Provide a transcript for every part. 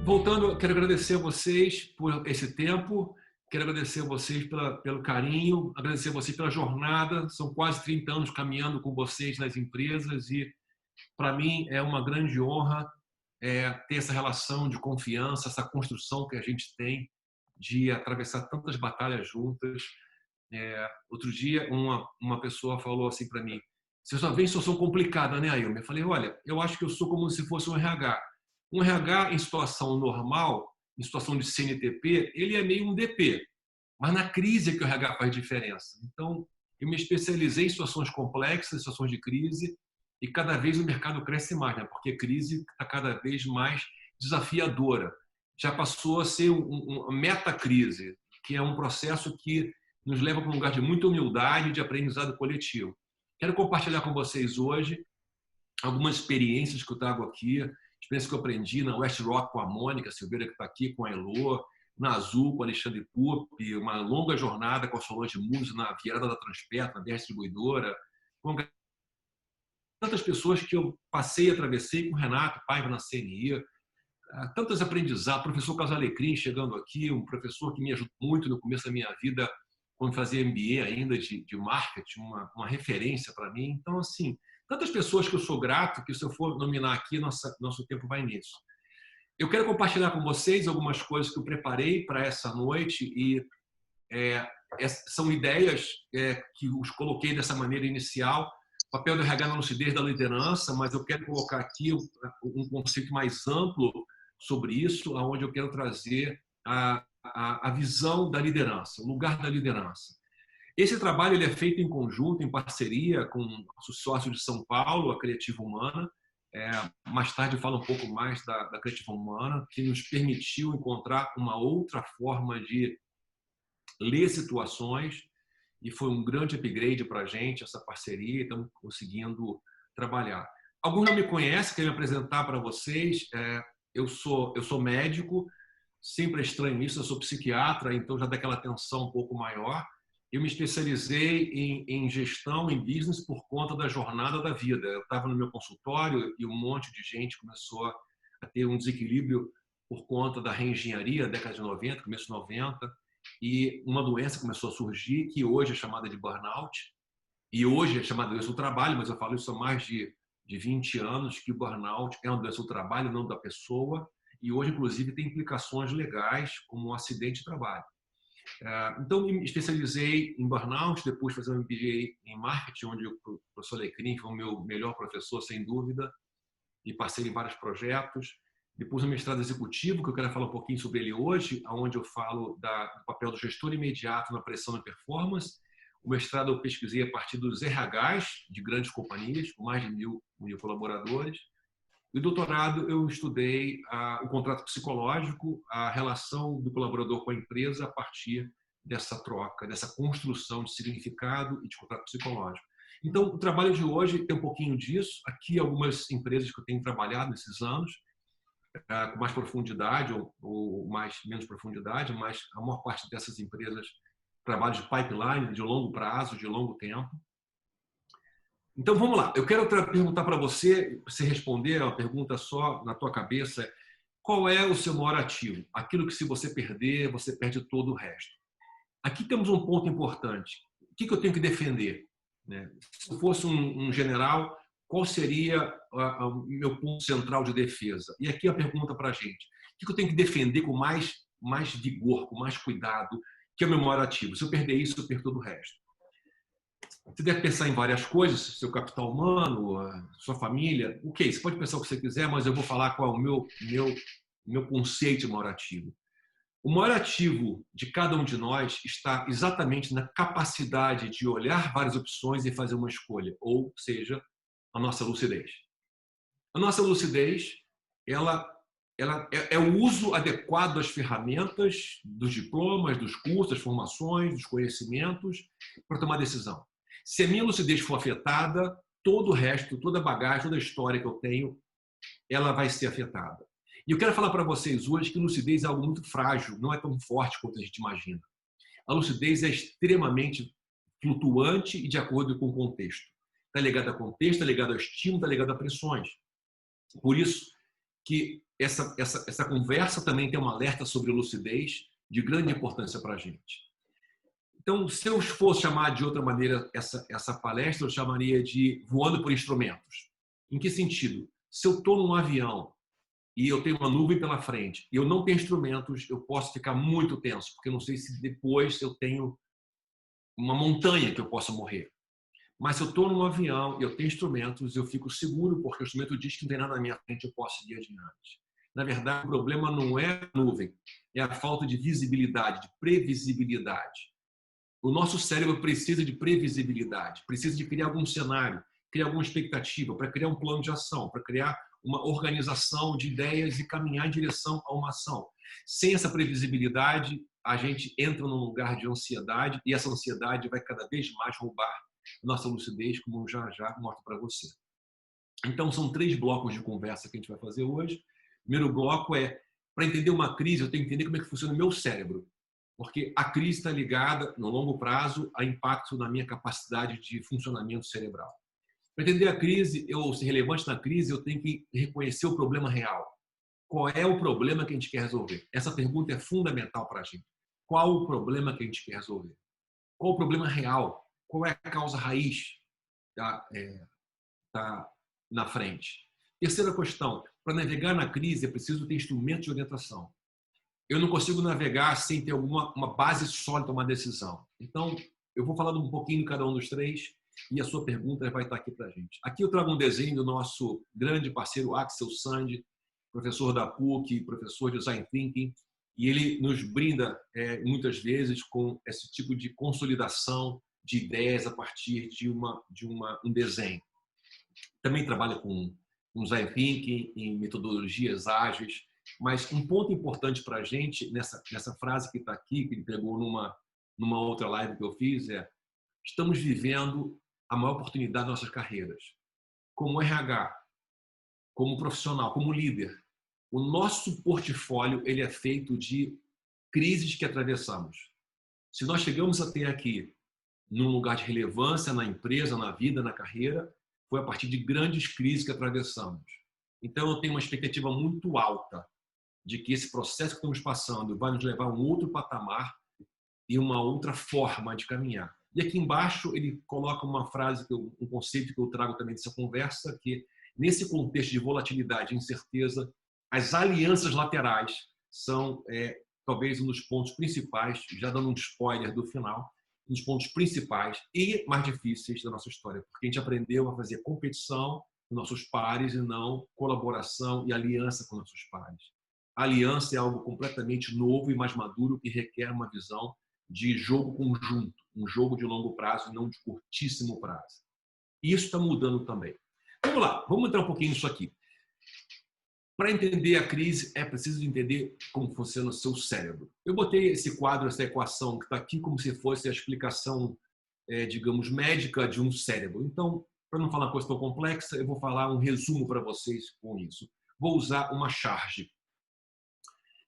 Voltando, eu quero agradecer a vocês por esse tempo, quero agradecer a vocês pelo carinho, agradecer a vocês pela jornada. São quase 30 anos caminhando com vocês nas empresas e, para mim, é uma grande honra ter essa relação de confiança, essa construção que a gente tem de atravessar tantas batalhas juntas. Outro dia, uma pessoa falou assim para mim: você só vê em situação complicada, né, Ailton? Eu falei: olha, eu acho que eu sou como se fosse um RH. Um RH em situação normal, em situação de CNTP, ele é meio um DP. Mas na crise é que o RH faz diferença. Então, eu me especializei em situações complexas, situações de crise, e cada vez o mercado cresce mais, né? Porque a crise está cada vez mais desafiadora. Já passou a ser uma metacrise, que é um processo que nos leva para um lugar de muita humildade e de aprendizado coletivo. Quero compartilhar com vocês hoje algumas experiências que eu trago aqui, experiências que eu aprendi na West Rock com a Mônica Silveira, que está aqui, com a Elô, na Azul com o Alexandre Pupi, uma longa jornada com a Solange Muso na Virada da Transpetro, na BR Distribuidora, com tantas pessoas que eu passei e atravessei, com o Renato Paiva na CNI, tantos aprendizados, professor Casalecrim chegando aqui, um professor que me ajudou muito no começo da minha vida, quando fazia MBA ainda de marketing, uma referência para mim. Então, assim, tantas pessoas que eu sou grato, que se eu for nominar aqui, nosso tempo vai nisso. Eu quero compartilhar com vocês algumas coisas que eu preparei para essa noite e são ideias que os coloquei dessa maneira inicial. O papel do RH na lucidez da liderança, mas eu quero colocar aqui um conceito mais amplo sobre isso, onde eu quero trazer a visão da liderança, o lugar da liderança. Esse trabalho ele é feito em conjunto, em parceria com o sócio de São Paulo, a Criativa Humana. Mais tarde eu falo um pouco mais da Criativa Humana, que nos permitiu encontrar uma outra forma de ler situações e foi um grande upgrade para a gente, essa parceria, e estamos conseguindo trabalhar. Alguns não me conhecem, quero me apresentar para vocês. Eu sou médico, sempre é estranho isso, eu sou psiquiatra, então já dá aquela atenção um pouco maior. Eu me especializei em gestão, em business, por conta da jornada da vida. Eu estava no meu consultório e um monte de gente começou a ter um desequilíbrio por conta da reengenharia, década de 90, começo de 90, e uma doença começou a surgir, que hoje é chamada de burnout, e hoje é chamada de doença do trabalho, mas eu falo isso há mais de 20 anos, que o burnout é uma doença do trabalho, não da pessoa, e hoje, inclusive, tem implicações legais, como um acidente de trabalho. Então, me especializei em burnout, depois fazer um MBA em marketing, onde o professor Lecrim foi o meu melhor professor, sem dúvida, e passei em vários projetos. Depois, um mestrado executivo, que eu quero falar um pouquinho sobre ele hoje, onde eu falo do papel do gestor imediato na pressão e performance. O mestrado eu pesquisei a partir dos RHs de grandes companhias, com mais de mil colaboradores. No doutorado, eu estudei o contrato psicológico, a relação do colaborador com a empresa a partir dessa troca, dessa construção de significado e de contrato psicológico. Então, o trabalho de hoje tem um pouquinho disso. Aqui, algumas empresas que eu tenho trabalhado nesses anos, com mais profundidade ou menos profundidade, mas a maior parte dessas empresas trabalham de pipeline, de longo prazo, de longo tempo. Então, vamos lá. Eu quero perguntar para você responder a uma pergunta só na tua cabeça. Qual é o seu maior ativo? Aquilo que, se você perder, você perde todo o resto. Aqui temos um ponto importante. O que eu tenho que defender? Se eu fosse um general, qual seria o meu ponto central de defesa? E aqui a pergunta para a gente. O que eu tenho que defender com mais vigor, com mais cuidado, que é o meu maior ativo? Se eu perder isso, eu perco todo o resto. Você deve pensar em várias coisas, seu capital humano, sua família. Ok, você pode pensar o que você quiser, mas eu vou falar qual é o meu conceito de maior ativo. O maior ativo de cada um de nós está exatamente na capacidade de olhar várias opções e fazer uma escolha, ou seja, a nossa lucidez. A nossa lucidez, ela é o uso adequado das ferramentas, dos diplomas, dos cursos, das formações, dos conhecimentos para tomar decisão. Se a minha lucidez for afetada, todo o resto, toda a bagagem, toda a história que eu tenho, ela vai ser afetada. E eu quero falar para vocês hoje que lucidez é algo muito frágil, não é tão forte quanto a gente imagina. A lucidez é extremamente flutuante e de acordo com o contexto. Está ligado a contexto, está ligado a estímulo, está ligado a pressões. Por isso que essa conversa também tem um alerta sobre lucidez de grande importância para a gente. Então, se eu fosse chamar de outra maneira essa palestra, eu chamaria de voando por instrumentos. Em que sentido? Se eu estou num avião e eu tenho uma nuvem pela frente e eu não tenho instrumentos, eu posso ficar muito tenso, porque eu não sei se depois eu tenho uma montanha que eu possa morrer. Mas se eu estou num avião e eu tenho instrumentos, eu fico seguro, porque o instrumento diz que não tem nada na minha frente, eu posso seguir adiante. Na verdade, o problema não é a nuvem, é a falta de visibilidade, de previsibilidade. O nosso cérebro precisa de previsibilidade, precisa de criar algum cenário, criar alguma expectativa, para criar um plano de ação, para criar uma organização de ideias e caminhar em direção a uma ação. Sem essa previsibilidade, a gente entra num lugar de ansiedade e essa ansiedade vai cada vez mais roubar nossa lucidez, como eu já mostro para você. Então, são 3 blocos de conversa que a gente vai fazer hoje. O primeiro bloco é, para entender uma crise, eu tenho que entender como é que funciona o meu cérebro. Porque a crise está ligada, no longo prazo, a impacto na minha capacidade de funcionamento cerebral. Para entender a crise, ou ser relevante na crise, eu tenho que reconhecer o problema real. Qual é o problema que a gente quer resolver? Essa pergunta é fundamental para a gente. Qual o problema que a gente quer resolver? Qual o problema real? Qual é a causa raiz tá na frente? Terceira questão, para navegar na crise é preciso ter instrumentos de orientação. Eu não consigo navegar sem ter uma base sólida, uma decisão. Então, eu vou falar um pouquinho de cada um dos 3 e a sua pergunta vai estar aqui para a gente. Aqui eu trago um desenho do nosso grande parceiro Axel Sand, professor da PUC, professor de Design Thinking, e ele nos brinda muitas vezes com esse tipo de consolidação de ideias a partir de um desenho. Também trabalha com Design Thinking, em metodologias ágeis, mas um ponto importante para a gente, nessa frase que está aqui, que ele pegou numa outra live que eu fiz, é: estamos vivendo a maior oportunidade das nossas carreiras. Como RH, como profissional, como líder, o nosso portfólio ele é feito de crises que atravessamos. Se nós chegamos até aqui num lugar de relevância na empresa, na vida, na carreira, foi a partir de grandes crises que atravessamos. Então, eu tenho uma expectativa muito alta de que esse processo que estamos passando vai nos levar a um outro patamar e uma outra forma de caminhar. E aqui embaixo ele coloca uma frase, um conceito que eu trago também dessa conversa, que nesse contexto de volatilidade e incerteza, as alianças laterais são talvez um dos pontos principais, já dando um spoiler do final, um dos pontos principais e mais difíceis da nossa história, porque a gente aprendeu a fazer competição com nossos pares e não colaboração e aliança com nossos pares. A aliança é algo completamente novo e mais maduro que requer uma visão de jogo conjunto, um jogo de longo prazo e não de curtíssimo prazo. Isso está mudando também. Vamos lá, vamos entrar um pouquinho nisso aqui. Para entender a crise, é preciso entender como funciona o seu cérebro. Eu botei esse quadro, essa equação que está aqui como se fosse a explicação, digamos, médica de um cérebro. Então, para não falar uma coisa tão complexa, eu vou falar um resumo para vocês com isso. Vou usar uma charge.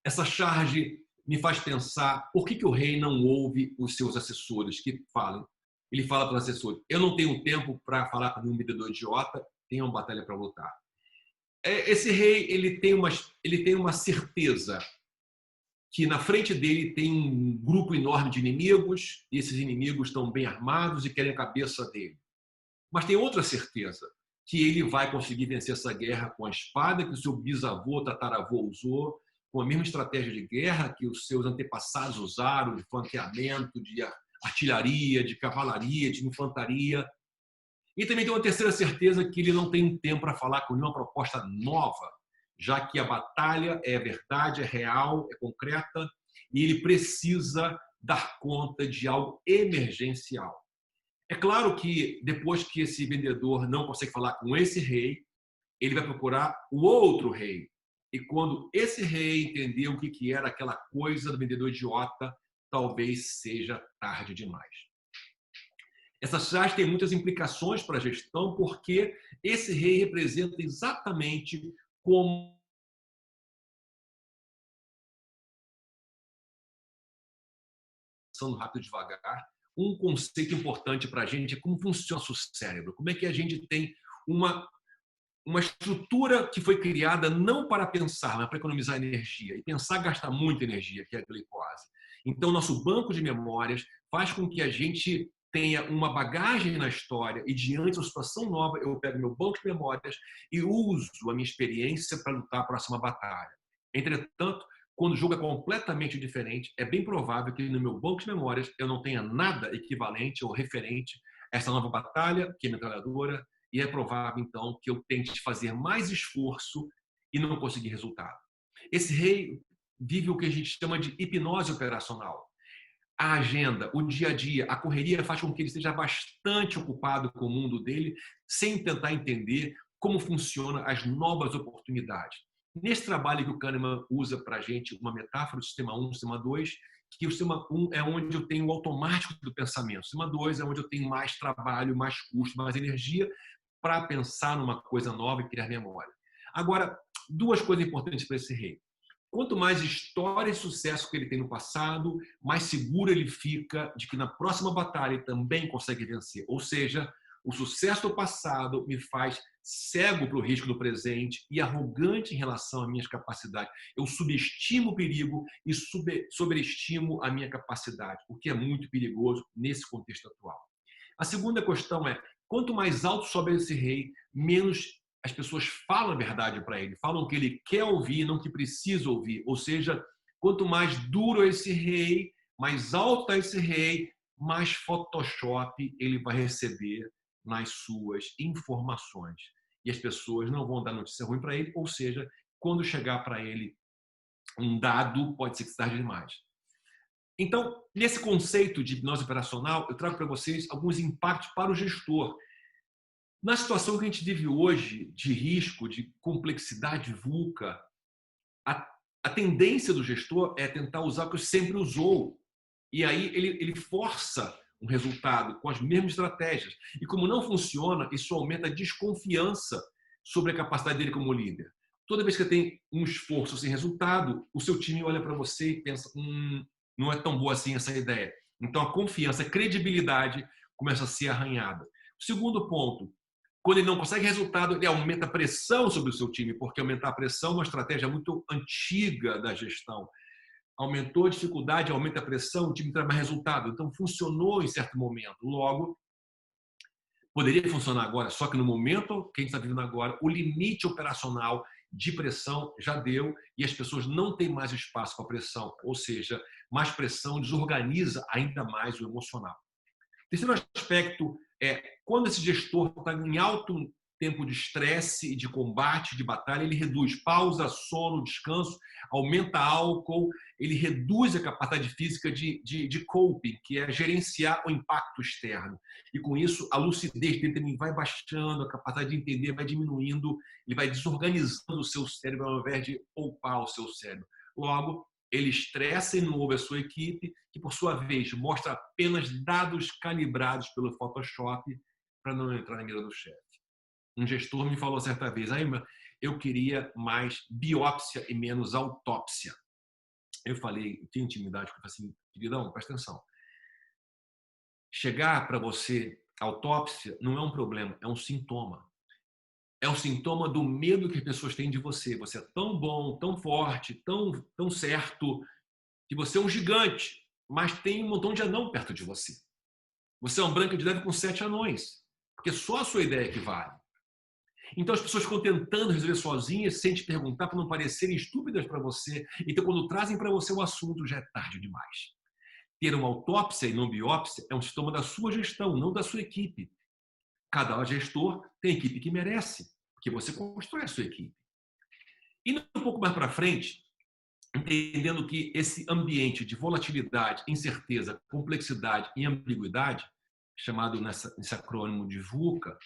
Essa charge me faz pensar por que o rei não ouve os seus assessores que falam. Ele fala para os assessores: eu não tenho tempo para falar com um vendedor idiota, tenho uma batalha para lutar. Esse rei ele tem uma certeza que na frente dele tem um grupo enorme de inimigos, e esses inimigos estão bem armados e querem a cabeça dele. Mas tem outra certeza, que ele vai conseguir vencer essa guerra com a espada que o seu bisavô, tataravô usou, com a mesma estratégia de guerra que os seus antepassados usaram, de flanqueamento, de artilharia, de cavalaria, de infantaria. E também tem uma terceira certeza, que ele não tem tempo para falar com nenhuma proposta nova, já que a batalha é verdade, é real, é concreta, e ele precisa dar conta de algo emergencial. É claro que depois que esse vendedor não consegue falar com esse rei, ele vai procurar o outro rei. E quando esse rei entender o que era aquela coisa do vendedor idiota, talvez seja tarde demais. Essa charge tem muitas implicações para a gestão, porque esse rei representa exatamente como rápido e devagar. Um conceito importante para a gente é como funciona o nosso cérebro, como é que a gente tem uma estrutura que foi criada não para pensar, mas para economizar energia. E pensar gasta muita energia, que é a glicose. Então, nosso banco de memórias faz com que a gente tenha uma bagagem na história e, diante de uma situação nova, eu pego meu banco de memórias e uso a minha experiência para lutar a próxima batalha. Entretanto, quando o jogo é completamente diferente, é bem provável que no meu banco de memórias eu não tenha nada equivalente ou referente a essa nova batalha, que é metralhadora, e é provável, então, que eu tente fazer mais esforço e não conseguir resultado. Esse rei vive o que a gente chama de hipnose operacional. A agenda, o dia a dia, a correria faz com que ele esteja bastante ocupado com o mundo dele, sem tentar entender como funcionam as novas oportunidades. Nesse trabalho que o Kahneman usa para a gente, uma metáfora do sistema 1, sistema 2, que o sistema 1 é onde eu tenho o automático do pensamento, o sistema 2 é onde eu tenho mais trabalho, mais custo, mais energia para pensar numa coisa nova e criar memória. Agora, duas coisas importantes para esse rei. Quanto mais história e sucesso que ele tem no passado, mais seguro ele fica de que na próxima batalha ele também consegue vencer. Ou seja, o sucesso do passado me faz cego para o risco do presente e arrogante em relação às minhas capacidades. Eu subestimo o perigo e sobreestimo a minha capacidade, o que é muito perigoso nesse contexto atual. A segunda questão é, quanto mais alto sobe esse rei, menos as pessoas falam a verdade para ele, falam o que ele quer ouvir, não o que precisa ouvir. Ou seja, quanto mais duro é esse rei, mais alto é esse rei, mais Photoshop ele vai receber nas suas informações. E as pessoas não vão dar notícia ruim para ele, ou seja, quando chegar para ele um dado, pode ser que tarde demais. Então, nesse conceito de hipnose operacional, eu trago para vocês alguns impactos para o gestor. Na situação que a gente vive hoje, de risco, de complexidade VUCA, a tendência do gestor é tentar usar o que sempre usou. E aí ele força um resultado com as mesmas estratégias. E como não funciona, isso aumenta a desconfiança sobre a capacidade dele como líder. Toda vez que tem um esforço sem resultado, o seu time olha para você e pensa, não é tão boa assim essa ideia. Então a confiança, a credibilidade começa a ser arranhada. O segundo ponto, quando ele não consegue resultado, ele aumenta a pressão sobre o seu time, porque aumentar a pressão é uma estratégia muito antiga da gestão. Aumentou a dificuldade, aumenta a pressão, o time traz mais resultado. Então, funcionou em certo momento. Logo, poderia funcionar agora, só que no momento que a gente está vivendo agora, o limite operacional de pressão já deu e as pessoas não têm mais espaço para pressão. Ou seja, mais pressão desorganiza ainda mais o emocional. Terceiro aspecto é, quando esse gestor está em alto tempo de estresse e de combate, de batalha, ele reduz pausa, sono, descanso, aumenta álcool, ele reduz a capacidade física de coping, que é gerenciar o impacto externo. E com isso, a lucidez dele também vai baixando, a capacidade de entender vai diminuindo, ele vai desorganizando o seu cérebro ao invés de poupar o seu cérebro. Logo, ele estressa e inova a sua equipe, que por sua vez mostra apenas dados calibrados pelo Photoshop para não entrar na mira do chefe. Um gestor me falou certa vez, eu queria mais biópsia e menos autópsia. Eu falei, eu tenho intimidade, eu falei assim, queridão, presta atenção. Chegar para você, autópsia, não é um problema, é um sintoma. É um sintoma do medo que as pessoas têm de você. Você é tão bom, tão forte, tão certo, que você é um gigante, mas tem um montão de anão perto de você. Você é um Branca de Neve com 7 anões, porque só a sua ideia que vale. Então as pessoas ficam tentando resolver sozinhas, sem te perguntar, para não parecerem estúpidas para você. Então quando trazem para você o assunto, já é tarde demais. Ter uma autópsia e não biópsia é um sintoma da sua gestão, não da sua equipe. Cada gestor tem a equipe que merece, porque você constrói a sua equipe. Indo um pouco mais para frente, entendendo que esse ambiente de volatilidade, incerteza, complexidade e ambiguidade, chamado nesse acrônimo de VUCA,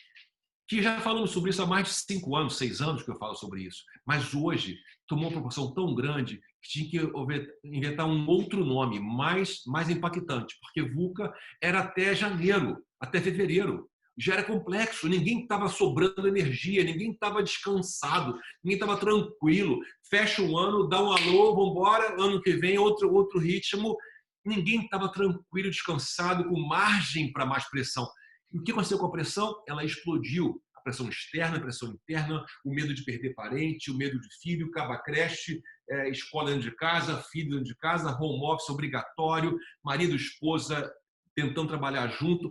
que já falamos sobre isso há mais de 5 anos, 6 anos que eu falo sobre isso, mas hoje tomou uma proporção tão grande que tinha que inventar um outro nome mais impactante, porque VUCA era até janeiro, até fevereiro. Já era complexo, ninguém estava sobrando energia, ninguém estava descansado, ninguém estava tranquilo. Fecha um ano, dá um alô, vamos embora, ano que vem outro ritmo. Ninguém estava tranquilo, descansado, com margem para mais pressão. E o que aconteceu com a pressão? Ela explodiu. A pressão externa, pressão interna, o medo de perder parente, o medo de filho, acaba a creche, escola dentro de casa, filho dentro de casa, home office obrigatório, marido, esposa tentando trabalhar junto.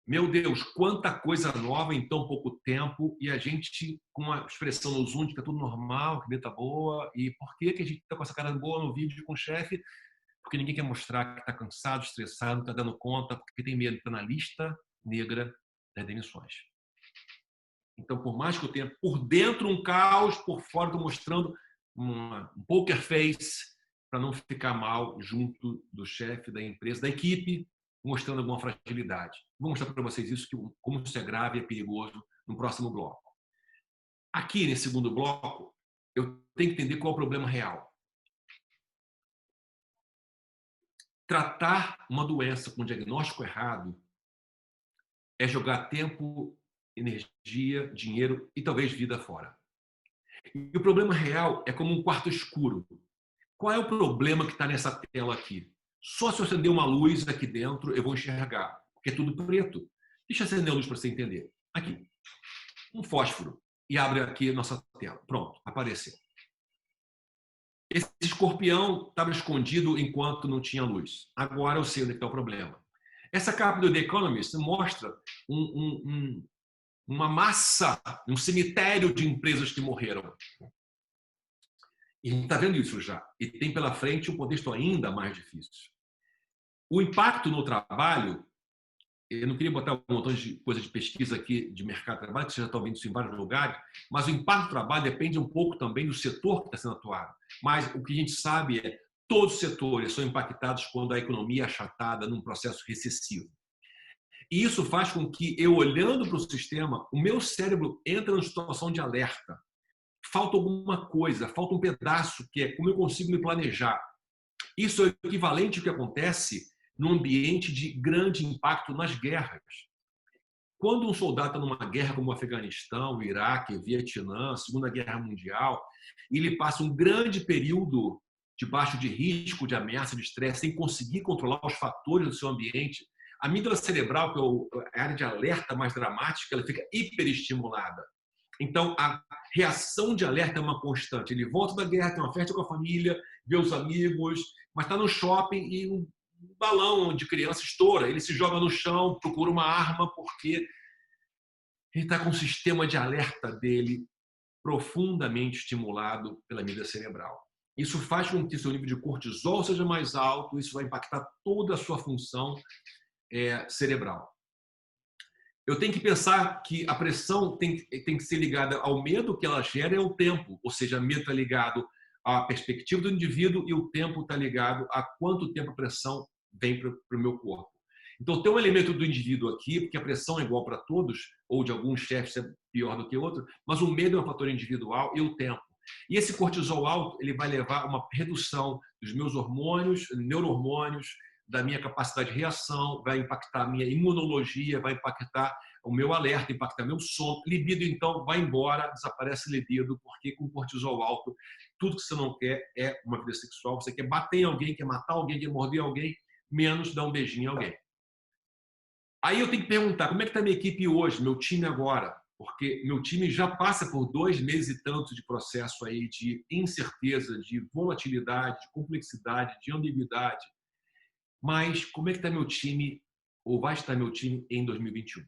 Meu Deus, quanta coisa nova em tão pouco tempo, e a gente com a expressão no Zoom de que é tudo normal, que a vida tá boa. E por que a gente está com essa cara boa no vídeo com o chefe? Porque ninguém quer mostrar que está cansado, estressado, não está dando conta, porque tem medo de estar na lista negra das demissões. Então, por mais que eu tenha por dentro um caos, por fora estou mostrando um poker face para não ficar mal junto do chefe, da empresa, da equipe, mostrando alguma fragilidade. Vou mostrar para vocês isso, como isso é grave e é perigoso no próximo bloco. Aqui, nesse segundo bloco, eu tenho que entender qual é o problema real. Tratar uma doença com diagnóstico errado é jogar tempo, energia, dinheiro e talvez vida fora. E o problema real é como um quarto escuro. Qual é o problema que está nessa tela aqui? Só se eu acender uma luz aqui dentro eu vou enxergar, porque é tudo preto. Deixa eu acender a luz para você entender. Aqui, um fósforo. E abre aqui a nossa tela. Pronto, apareceu. Esse escorpião estava escondido enquanto não tinha luz. Agora eu sei onde está o problema. Essa capa do The Economist mostra uma massa, um cemitério de empresas que morreram. E a gente está vendo isso já. E tem pela frente um contexto ainda mais difícil. O impacto no trabalho, eu não queria botar um montão de coisa de pesquisa aqui de mercado de trabalho, que vocês já estão vendo isso em vários lugares, mas o impacto do trabalho depende um pouco também do setor que está sendo atuado. Mas o que a gente sabe é que todos os setores são impactados quando a economia é achatada num processo recessivo. E isso faz com que eu, olhando para o sistema, o meu cérebro entra numa situação de alerta. Falta alguma coisa, falta um pedaço, que é como eu consigo me planejar. Isso é o equivalente ao que acontece num ambiente de grande impacto nas guerras. Quando um soldado está numa guerra como o Afeganistão, o Iraque, o Vietnã, a Segunda Guerra Mundial, e ele passa um grande período debaixo de risco, de ameaça, de estresse, sem conseguir controlar os fatores do seu ambiente, a amígdala cerebral, que é a área de alerta mais dramática, ela fica hiperestimulada. Então, a reação de alerta é uma constante. Ele volta da guerra, tem uma festa com a família, vê os amigos, mas está no shopping e um balão de criança estoura. Ele se joga no chão, procura uma arma, porque ele está com o sistema de alerta dele profundamente estimulado pela amígdala cerebral. Isso faz com que seu nível de cortisol seja mais alto, isso vai impactar toda a sua função cerebral. Eu tenho que pensar que a pressão tem que ser ligada ao medo que ela gera e ao tempo. Ou seja, o medo está ligado à perspectiva do indivíduo e o tempo está ligado a quanto tempo a pressão vem para o meu corpo. Então, tem um elemento do indivíduo aqui, porque a pressão é igual para todos, ou de alguns chefes é pior do que outro, mas o medo é um fator individual e o tempo. E esse cortisol alto ele vai levar a uma redução dos meus hormônios, neurohormônios, da minha capacidade de reação, vai impactar a minha imunologia, vai impactar o meu alerta, impactar meu sono. Libido, então, vai embora, desaparece libido, porque com cortisol alto, tudo que você não quer é uma vida sexual. Você quer bater em alguém, quer matar alguém, quer morder alguém, menos dar um beijinho em alguém. Aí eu tenho que perguntar, como é que está a minha equipe hoje, meu time agora? Porque meu time já passa por 2 meses e tanto de processo aí de incerteza, de volatilidade, de complexidade, de ambiguidade. Mas como é que está meu time, ou vai estar meu time em 2021?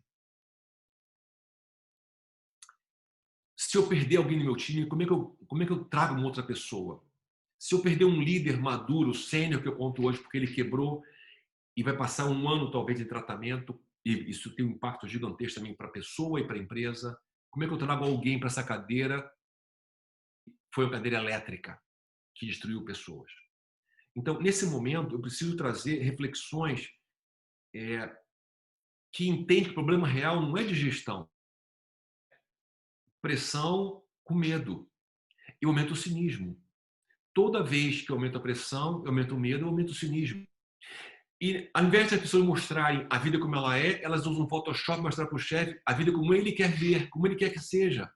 Se eu perder alguém no meu time, como é que eu trago uma outra pessoa? Se eu perder um líder maduro, sênior, que eu conto hoje porque ele quebrou e vai passar um ano talvez de tratamento, e isso tem um impacto gigantesco também para a pessoa e para a empresa, como é que eu trago alguém para essa cadeira? Foi uma cadeira elétrica que destruiu pessoas. Então, nesse momento, eu preciso trazer reflexões que entendem que o problema real não é de gestão. Pressão com medo. E aumenta o cinismo. Toda vez que aumenta a pressão, aumenta o medo, aumenta o cinismo. E ao invés de as pessoas mostrarem a vida como ela é, elas usam o Photoshop para mostrar para o chefe a vida como ele quer ver, como ele quer que seja.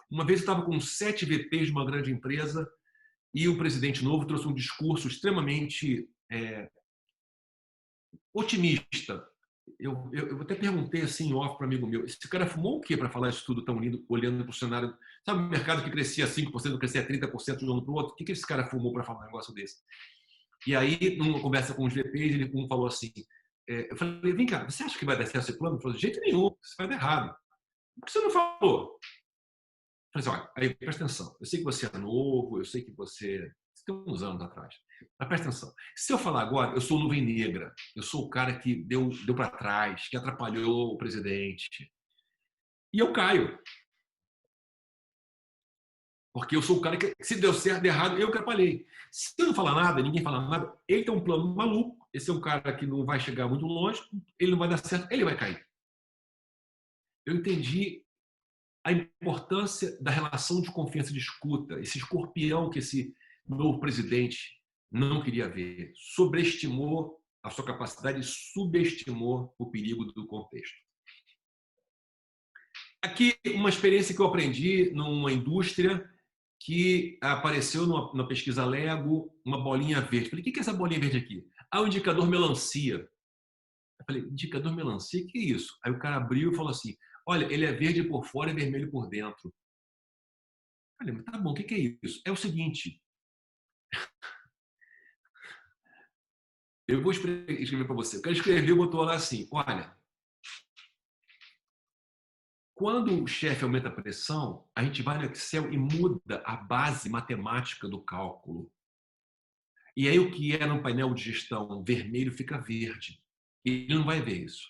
Uma vez eu estava com 7 VPs de uma grande empresa e o presidente novo trouxe um discurso extremamente otimista. Eu até perguntei assim, off para um amigo meu, esse cara fumou o quê para falar isso tudo tão lindo, olhando para o cenário? Sabe, o mercado que crescia 5%, crescia 30% de um ano para o outro? O que esse cara fumou para falar um negócio desse? E aí, numa conversa com os VPs, um falou assim, eu falei, vem cá, você acha que vai dar certo esse plano? Ele falou, de jeito nenhum, isso vai dar errado. Por que você não falou? Eu falei assim, olha, aí presta atenção, eu sei que você é novo, eu sei que você tem uns anos atrás, mas presta atenção. Se eu falar agora, eu sou nuvem negra, eu sou o cara que deu para trás, que atrapalhou o presidente, e eu caio. Porque eu sou o cara que, se deu certo, deu errado, eu que atrapalhei. Se eu não falar nada, ninguém fala nada, ele tem um plano maluco, esse é um cara que não vai chegar muito longe, ele não vai dar certo, ele vai cair. Eu entendi a importância da relação de confiança de escuta, esse escorpião que esse novo presidente não queria ver, sobreestimou a sua capacidade e subestimou o perigo do contexto. Aqui, uma experiência que eu aprendi numa indústria que apareceu na pesquisa Lego uma bolinha verde. Falei, o que é essa bolinha verde aqui? Ah, o indicador melancia. Eu falei, indicador melancia? O que é isso? Aí o cara abriu e falou assim, olha, ele é verde por fora e vermelho por dentro. Eu falei, mas tá bom, o que é isso? É o seguinte, eu vou escrever para você. O cara escreveu e botou lá assim, olha, quando o chefe aumenta a pressão, a gente vai no Excel e muda a base matemática do cálculo. E aí o que é no painel de gestão vermelho fica verde. Ele não vai ver isso.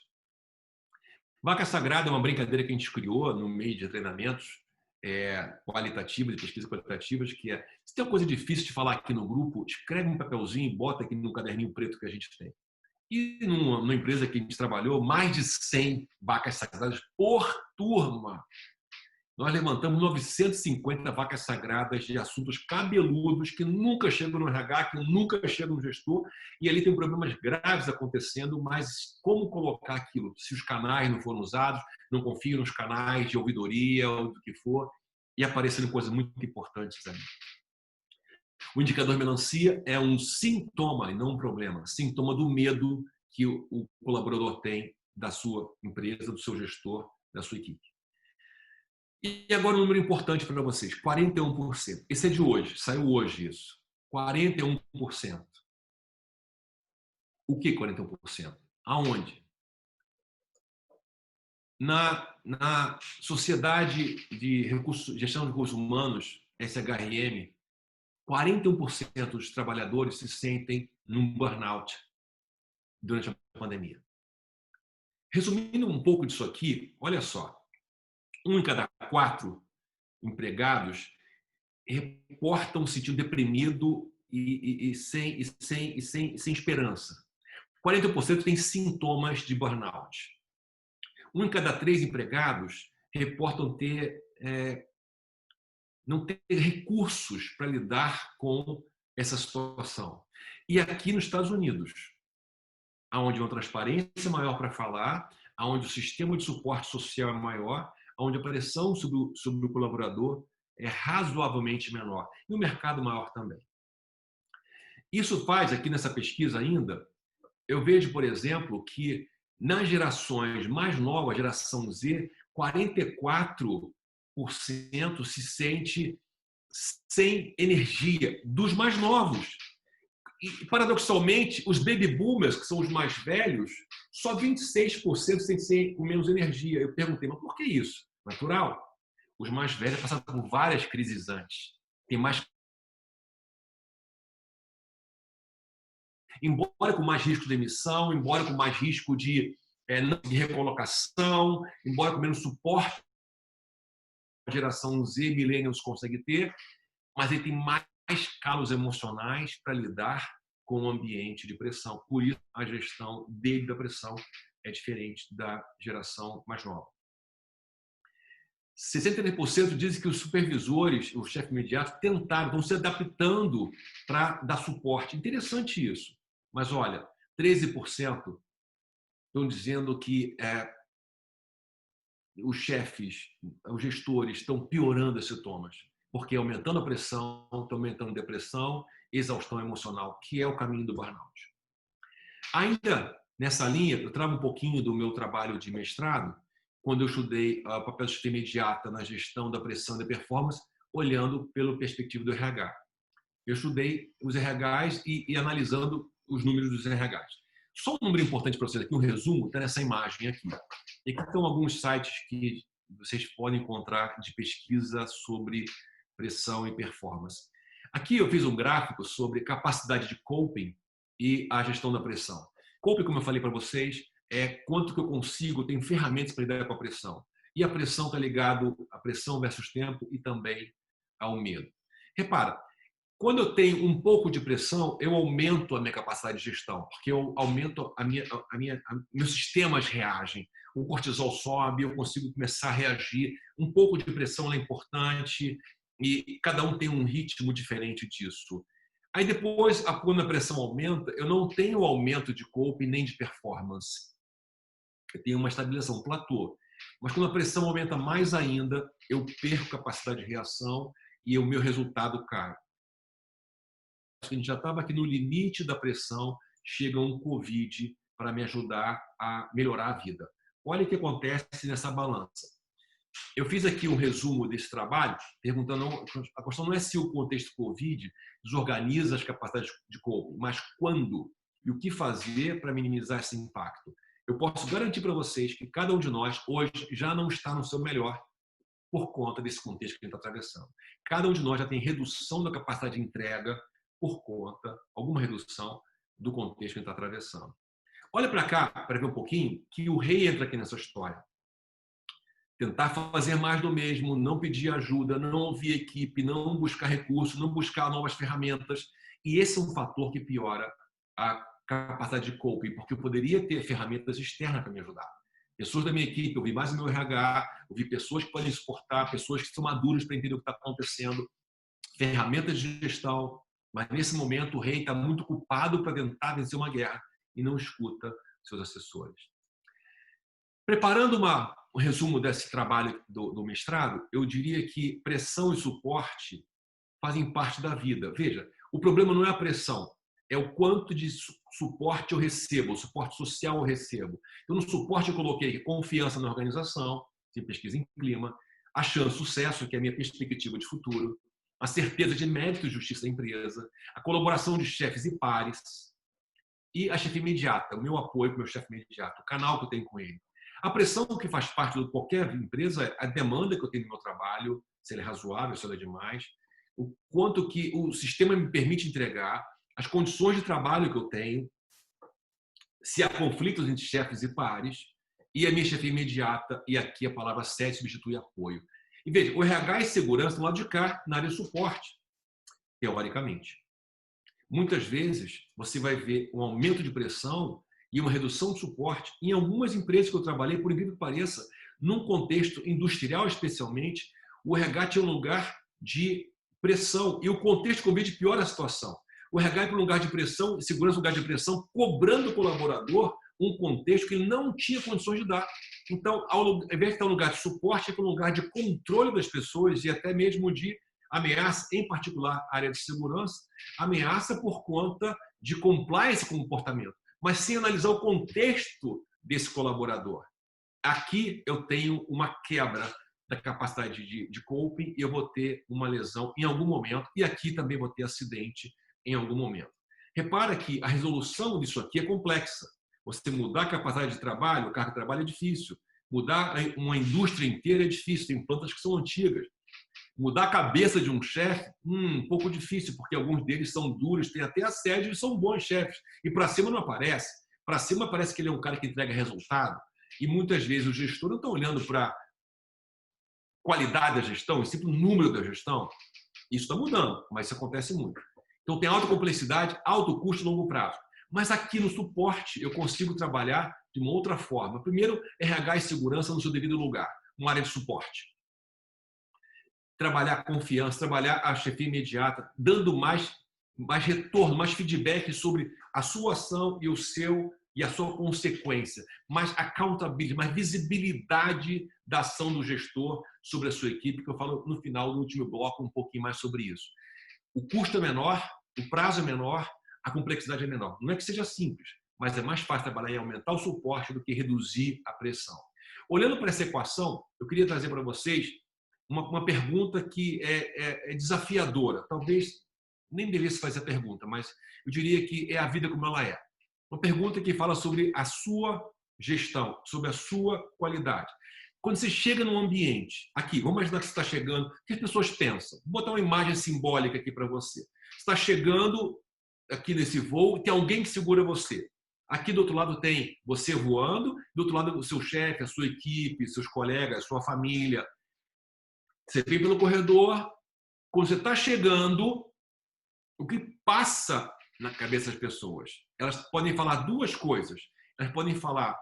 Vaca Sagrada é uma brincadeira que a gente criou no meio de treinamentos qualitativos, de pesquisas qualitativas, que é, se tem uma coisa difícil de falar aqui no grupo, escreve um papelzinho e bota aqui no caderninho preto que a gente tem. E numa empresa que a gente trabalhou, mais de 100 vacas sagradas por turma. Nós levantamos 950 vacas sagradas de assuntos cabeludos que nunca chegam no RH, que nunca chegam no gestor, e ali tem problemas graves acontecendo, mas como colocar aquilo? Se os canais não foram usados, não confio nos canais de ouvidoria ou do que for, e aparecendo coisas muito importantes ali. O indicador melancia é um sintoma e não um problema, sintoma do medo que o colaborador tem da sua empresa, do seu gestor, da sua equipe. E agora um número importante para vocês, 41%. Esse é de hoje, saiu hoje isso. 41%. O que 41%? Aonde? Na Sociedade de Gestão de Recursos Humanos, SHRM, 41% dos trabalhadores se sentem num burnout durante a pandemia. Resumindo um pouco disso aqui, olha só, 1 em cada 4 empregados reportam se sentindo deprimido e sem esperança. 40% tem sintomas de burnout. 1 em cada 3 empregados reportam não ter recursos para lidar com essa situação. E aqui nos Estados Unidos, onde uma transparência maior para falar, onde o sistema de suporte social é maior, onde a pressão sobre o colaborador é razoavelmente menor. E o mercado maior também. Isso faz, aqui nessa pesquisa ainda, eu vejo, por exemplo, que nas gerações mais novas, a geração Z, 44% se sente sem energia, dos mais novos. E, paradoxalmente, os baby boomers, que são os mais velhos, só 26% se sentem com menos energia. Eu perguntei, mas por que isso? Natural. Os mais velhos passaram por várias crises antes. Tem mais, embora com mais risco de emissão, embora com mais risco de recolocação, embora com menos suporte a geração Z, millennials consegue ter, mas ele tem mais calos emocionais para lidar com o ambiente de pressão. Por isso, a gestão dele da pressão é diferente da geração mais nova. 63% dizem que os supervisores, o chefe imediato, tentaram, estão se adaptando para dar suporte. Interessante isso. Mas, olha, 13% estão dizendo que os chefes, os gestores estão piorando os sintomas, porque aumentando a pressão, estão aumentando a depressão, exaustão emocional, que é o caminho do burnout. Ainda Nessa linha, eu trago um pouquinho do meu trabalho de mestrado, quando eu estudei o papel do sistema imediata na gestão da pressão e da performance, olhando pela perspectiva do RH. Eu estudei os RHs e analisando os números dos RHs. Só um número importante para vocês aqui, um resumo, está nessa imagem aqui. E aqui estão alguns sites que vocês podem encontrar de pesquisa sobre pressão e performance. Aqui eu fiz um gráfico sobre capacidade de coping e a gestão da pressão. Coping, como eu falei para vocês, é quanto que eu consigo, tenho ferramentas para lidar com a pressão. E a pressão está ligado à pressão versus tempo e também ao medo. Repara, quando eu tenho um pouco de pressão, eu aumento a minha capacidade de gestão, porque eu aumento meus sistemas reagem. O cortisol sobe, eu consigo começar a reagir. Um pouco de pressão é importante e cada um tem um ritmo diferente disso. Aí depois, quando a pressão aumenta, eu não tenho aumento de coping nem de performance. Eu tenho uma estabilização, um platô. Mas quando a pressão aumenta mais ainda, eu perco capacidade de reação e o meu resultado cai. A gente já estava aqui no limite da pressão, chega um Covid para me ajudar a melhorar a vida. Olha o que acontece nessa balança. Eu fiz aqui um resumo desse trabalho, perguntando, a questão não é se o contexto Covid desorganiza as capacidades de coping, mas quando e o que fazer para minimizar esse impacto. Eu posso garantir para vocês que cada um de nós hoje já não está no seu melhor por conta desse contexto que a gente está atravessando. Cada um de nós já tem redução da capacidade de entrega por conta, alguma redução do contexto que a gente está atravessando. Olha para cá, para ver um pouquinho, que o rei entra aqui nessa história. Tentar fazer mais do mesmo, não pedir ajuda, não ouvir a equipe, não buscar recursos, não buscar novas ferramentas. E esse é um fator que piora a capacidade de coping, porque eu poderia ter ferramentas externas para me ajudar. Pessoas da minha equipe, eu vi mais o meu RH, eu vi pessoas que podem suportar, pessoas que são maduras para entender o que está acontecendo, ferramentas de gestão, mas nesse momento o rei está muito culpado para tentar vencer uma guerra e não escuta seus assessores. Preparando um resumo desse trabalho do mestrado, eu diria que pressão e suporte fazem parte da vida. Veja, o problema não é a pressão, é o quanto de suporte eu recebo, o suporte social eu recebo. Então, no suporte eu coloquei confiança na organização, em pesquisa em clima, a chance de sucesso, que é a minha perspectiva de futuro, a certeza de mérito e justiça da empresa, a colaboração de chefes e pares e a chefia imediata, o meu apoio para o meu chefe imediato, o canal que eu tenho com ele. A pressão que faz parte de qualquer empresa é a demanda que eu tenho no meu trabalho, se ele é razoável, se ele é demais, o quanto que o sistema me permite entregar, as condições de trabalho que eu tenho, se há conflitos entre chefes e pares, e a minha chefia imediata, e aqui a palavra 7 substitui apoio. E veja, o RH e segurança do lado de cá, na área de suporte, teoricamente. Muitas vezes, você vai ver um aumento de pressão e uma redução de suporte. Em algumas empresas que eu trabalhei, por incrível que pareça, num contexto industrial especialmente, o RH tinha um lugar de pressão e o contexto Covid piora a situação. O RH é para um lugar de pressão, segurança um lugar de pressão, cobrando o colaborador um contexto que ele não tinha condições de dar. Então, ao invés de estar um lugar de suporte, é para um lugar de controle das pessoas e até mesmo de ameaça, em particular a área de segurança, ameaça por conta de compliance com o comportamento, mas sem analisar o contexto desse colaborador. Aqui eu tenho uma quebra da capacidade de coping e eu vou ter uma lesão em algum momento, e aqui também vou ter acidente em algum momento. Repara que a resolução disso aqui é complexa. Você mudar a capacidade de trabalho, o cargo de trabalho é difícil. Mudar uma indústria inteira é difícil, tem plantas que são antigas. Mudar a cabeça de um chefe, um pouco difícil, porque alguns deles são duros, têm até assédio e são bons chefes. E para cima não aparece. Para cima parece que ele é um cara que entrega resultado. E muitas vezes o gestor não está olhando para a qualidade da gestão, e sim para o número da gestão. Isso está mudando, mas isso acontece muito. Então tem alta complexidade, alto custo e longo prazo. Mas aqui no suporte eu consigo trabalhar de uma outra forma. Primeiro, RH e segurança no seu devido lugar, uma área de suporte. Trabalhar confiança, trabalhar a chefia imediata, dando mais retorno, mais feedback sobre a sua ação e a sua consequência, mais accountability, mais visibilidade da ação do gestor sobre a sua equipe, que eu falo no final do último bloco um pouquinho mais sobre isso. O custo é menor, o prazo é menor, a complexidade é menor. Não é que seja simples, mas é mais fácil trabalhar em aumentar o suporte do que reduzir a pressão. Olhando para essa equação, eu queria trazer para vocês uma pergunta que é desafiadora. Talvez nem devesse fazer a pergunta, mas eu diria que é a vida como ela é. Uma pergunta que fala sobre a sua gestão, sobre a sua qualidade. Quando você chega num ambiente, aqui, vamos imaginar que você está chegando, o que as pessoas pensam? Vou botar uma imagem simbólica aqui para você. Você está chegando aqui nesse voo e tem alguém que segura você. Aqui do outro lado tem você voando, do outro lado o seu chefe, a sua equipe, seus colegas, a sua família. Você vem pelo corredor, quando você está chegando, o que passa na cabeça das pessoas? Elas podem falar duas coisas. Elas podem falar,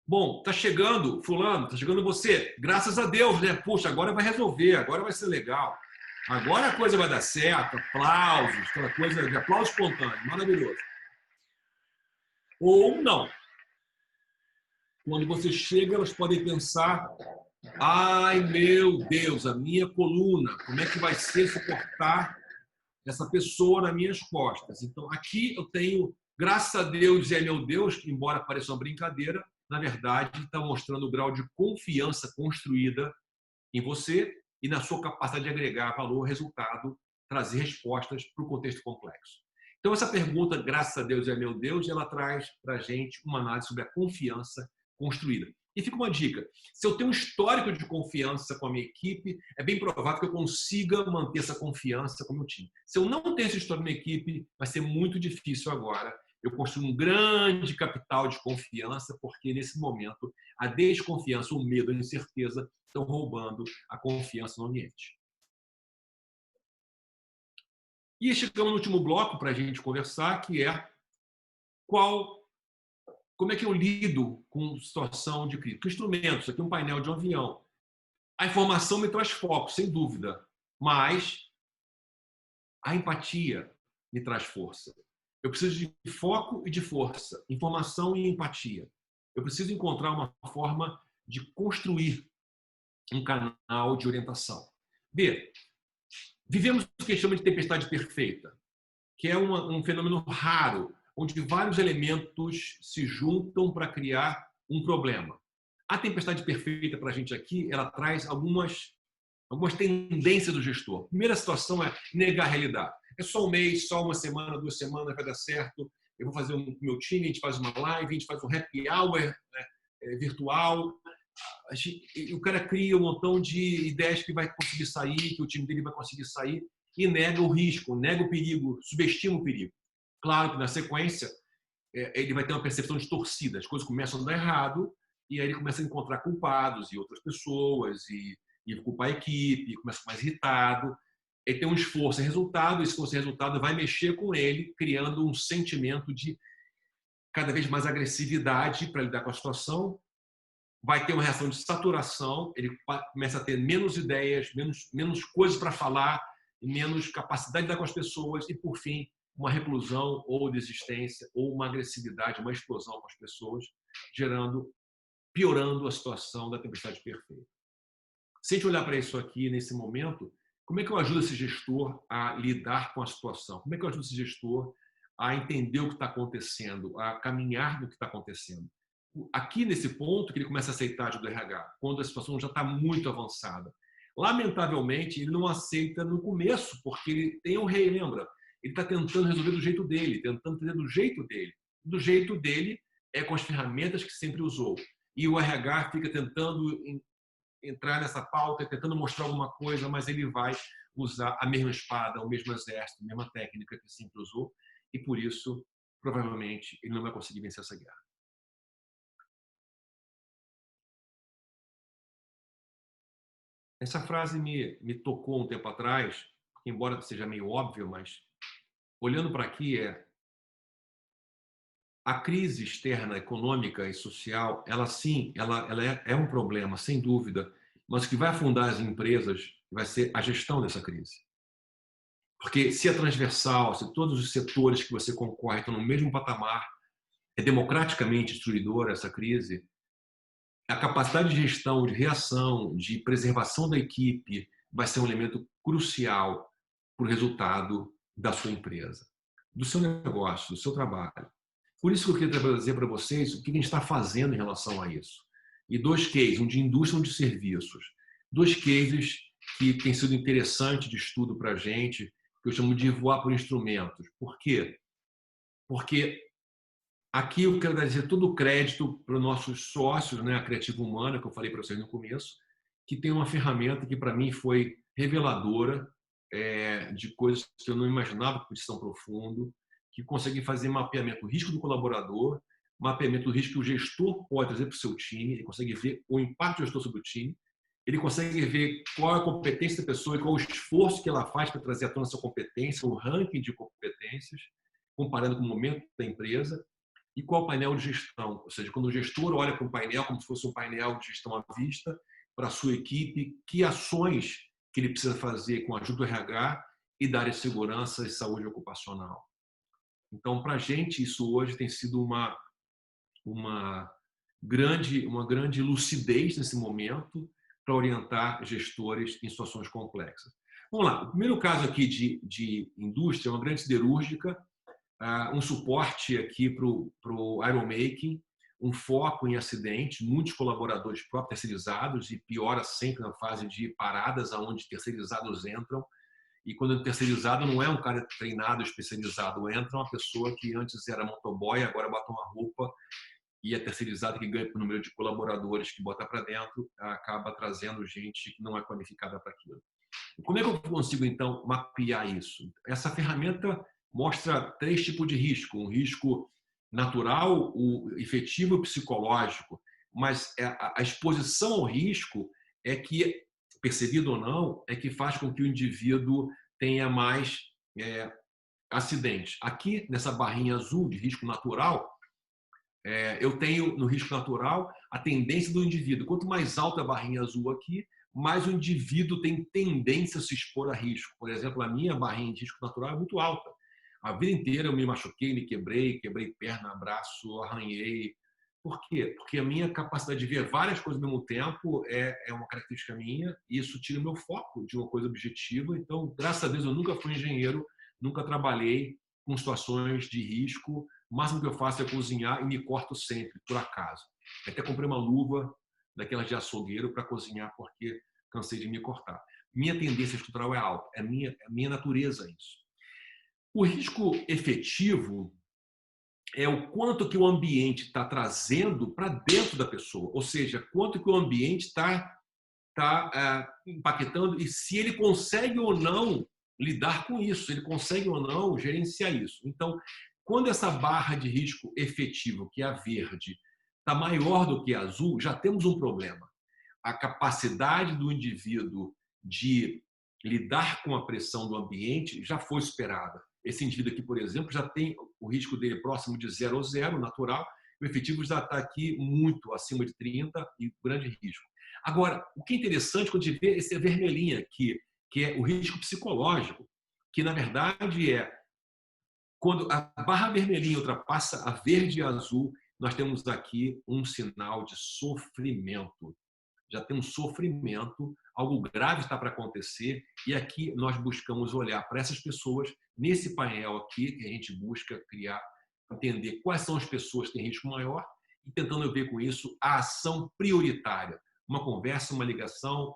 bom, tá chegando fulano, tá chegando você, graças a Deus, né? Puxa, agora vai resolver, agora vai ser legal. Agora a coisa vai dar certo, aplausos, aquela coisa de aplauso espontâneo, maravilhoso. Ou não. Quando você chega, elas podem pensar, ai meu Deus, a minha coluna, como é que vai ser suportar essa pessoa nas minhas costas? Então, aqui eu tenho, graças a Deus, é meu Deus, que embora pareça uma brincadeira, na verdade, está mostrando o grau de confiança construída em você e na sua capacidade de agregar valor, resultado, trazer respostas para o contexto complexo. Então, essa pergunta, graças a Deus, é meu Deus, ela traz para a gente uma análise sobre a confiança construída. E fica uma dica, se eu tenho um histórico de confiança com a minha equipe, é bem provável que eu consiga manter essa confiança com o meu time. Se eu não tenho esse histórico na minha equipe, vai ser muito difícil agora eu construo um grande capital de confiança, porque nesse momento a desconfiança, o medo, a incerteza estão roubando a confiança no ambiente. E chegamos no último bloco para a gente conversar, que é como é que eu lido com situação de crise. Que instrumentos? Aqui um painel de um avião. A informação me traz foco, sem dúvida, mas a empatia me traz força. Eu preciso de foco e de força, informação e empatia. Eu preciso encontrar uma forma de construir um canal de orientação. B, vivemos o que chama de tempestade perfeita, que é um fenômeno raro, onde vários elementos se juntam para criar um problema. A tempestade perfeita para a gente aqui, ela traz algumas tendências do gestor. A primeira situação é negar a realidade. É só um mês, só uma semana, 2 semanas, vai dar certo. Eu vou fazer o meu time, a gente faz uma live, a gente faz um happy hour, né, virtual. O cara cria um montão de ideias que vai conseguir sair, que o time dele vai conseguir sair, e nega o risco, nega o perigo, subestima o perigo. Claro que na sequência ele vai ter uma percepção distorcida. As coisas começam a dar errado, e aí ele começa a encontrar culpados e outras pessoas, e culpar a equipe, começa a ficar mais irritado. Ele tem um esforço e resultado, esse esforço e resultado vai mexer com ele, criando um sentimento de cada vez mais agressividade para lidar com a situação. Vai ter uma reação de saturação, ele começa a ter menos ideias, menos coisas para falar, menos capacidade de lidar com as pessoas e, por fim, uma reclusão ou desistência, ou uma agressividade, uma explosão com as pessoas, piorando a situação da tempestade perfeita. Se a gente olhar para isso aqui, nesse momento, como é que eu ajudo esse gestor a lidar com a situação? Como é que eu ajudo esse gestor a entender o que está acontecendo, a caminhar no que está acontecendo? Aqui, nesse ponto, que ele começa a aceitar a ajuda do RH, quando a situação já está muito avançada. Lamentavelmente, ele não aceita no começo, porque ele tem um rei, lembra? Ele está tentando resolver do jeito dele, tentando fazer do jeito dele. Do jeito dele é com as ferramentas que sempre usou. E o RH fica tentando entrar nessa pauta, tentando mostrar alguma coisa, mas ele vai usar a mesma espada, o mesmo exército, a mesma técnica que sempre usou, e por isso, provavelmente, ele não vai conseguir vencer essa guerra. Essa frase me tocou um tempo atrás, embora seja meio óbvio, mas olhando para aqui a crise externa, econômica e social, ela sim, ela é um problema, sem dúvida, mas o que vai afundar as empresas vai ser a gestão dessa crise. Porque se é transversal, se todos os setores que você concorre estão no mesmo patamar, é democraticamente destruidora essa crise, a capacidade de gestão, de reação, de preservação da equipe vai ser um elemento crucial para o resultado da sua empresa, do seu negócio, do seu trabalho. Por isso que eu queria trazer para vocês o que a gente está fazendo em relação a isso. E 2 cases, um de indústria e um de serviços. 2 cases que têm sido interessantes de estudo para a gente, que eu chamo de voar por instrumentos. Por quê? Porque aqui eu quero dizer todo o crédito para os nossos sócios, né, a Criativa Humana, que eu falei para vocês no começo, que tem uma ferramenta que para mim foi reveladora, de coisas que eu não imaginava que podia ser tão profundo, que consegue fazer mapeamento do risco do colaborador, mapeamento do risco que o gestor pode trazer para o seu time, ele consegue ver o impacto do gestor sobre o time, ele consegue ver qual é a competência da pessoa e qual é o esforço que ela faz para trazer à tona essa competência, o ranking de competências, comparando com o momento da empresa, e qual é o painel de gestão. Ou seja, quando o gestor olha para um painel, como se fosse um painel de gestão à vista, para a sua equipe, que ações que ele precisa fazer com a ajuda do RH e da área de segurança e saúde ocupacional. Então, para a gente, isso hoje tem sido uma grande lucidez nesse momento para orientar gestores em situações complexas. Vamos lá. O primeiro caso aqui de indústria é uma grande siderúrgica, um suporte aqui para o Ironmaking, um foco em acidentes, muitos colaboradores próprios terceirizados e piora sempre na fase de paradas, onde terceirizados entram. E quando é terceirizado, não é um cara treinado, especializado, entra uma pessoa que antes era motoboy, agora bota uma roupa e é terceirizado, que ganha por número de colaboradores que bota para dentro, acaba trazendo gente que não é qualificada para aquilo. Como é que eu consigo, então, mapear isso? Essa ferramenta mostra 3 tipos de risco. Um risco natural, o efetivo e o psicológico. Mas a exposição ao risco é que, percebido ou não, é que faz com que o indivíduo tenha mais acidentes. Aqui, nessa barrinha azul de risco natural, eu tenho no risco natural a tendência do indivíduo. Quanto mais alta a barrinha azul aqui, mais o indivíduo tem tendência a se expor a risco. Por exemplo, a minha barrinha de risco natural é muito alta. A vida inteira eu me machuquei, me quebrei perna, braço, arranhei. Por quê? Porque a minha capacidade de ver várias coisas ao mesmo tempo é uma característica minha e isso tira o meu foco de uma coisa objetiva. Então, graças a Deus, eu nunca fui engenheiro, nunca trabalhei com situações de risco. O máximo que eu faço é cozinhar e me corto sempre, por acaso. Até comprei uma luva daquelas de açougueiro para cozinhar porque cansei de me cortar. Minha tendência estrutural é alta, é minha natureza isso. O risco efetivo é o quanto que o ambiente está trazendo para dentro da pessoa, ou seja, quanto que o ambiente está impactando e se ele consegue ou não lidar com isso, se ele consegue ou não gerenciar isso. Então, quando essa barra de risco efetivo, que é a verde, está maior do que a azul, já temos um problema. A capacidade do indivíduo de lidar com a pressão do ambiente já foi superada. Esse indivíduo aqui, por exemplo, já tem o risco dele próximo de 0 ou 0, natural, o efetivo já está aqui muito acima de 30 e grande risco. Agora, o que é interessante quando a gente vê esse vermelhinho aqui, que é o risco psicológico, que na verdade é quando a barra vermelhinha ultrapassa a verde e a azul, nós temos aqui um sinal de sofrimento. Já tem um sofrimento, algo grave está para acontecer, e aqui nós buscamos olhar para essas pessoas, nesse painel aqui, que a gente busca criar, entender quais são as pessoas que têm risco maior, e tentando ver com isso a ação prioritária. Uma conversa, uma ligação,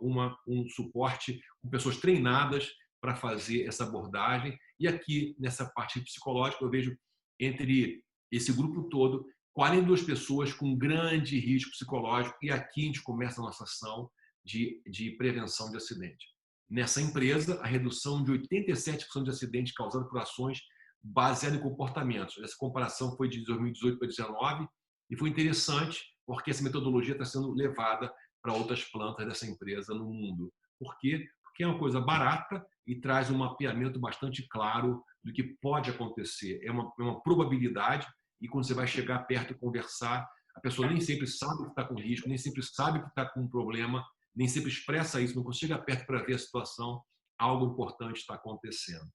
um suporte com pessoas treinadas para fazer essa abordagem. E aqui, nessa parte psicológica, eu vejo entre esse grupo todo 42 pessoas com grande risco psicológico e aqui a gente começa a nossa ação de prevenção de acidente. Nessa empresa, a redução de 87% de acidentes causados por ações baseadas em comportamentos. Essa comparação foi de 2018 para 2019 e foi interessante porque essa metodologia está sendo levada para outras plantas dessa empresa no mundo. Por quê? Porque é uma coisa barata e traz um mapeamento bastante claro do que pode acontecer. É uma probabilidade. E quando você vai chegar perto e conversar, a pessoa nem sempre sabe que está com risco, nem sempre sabe que está com um problema, nem sempre expressa isso, mas quando chega perto para ver a situação, algo importante está acontecendo.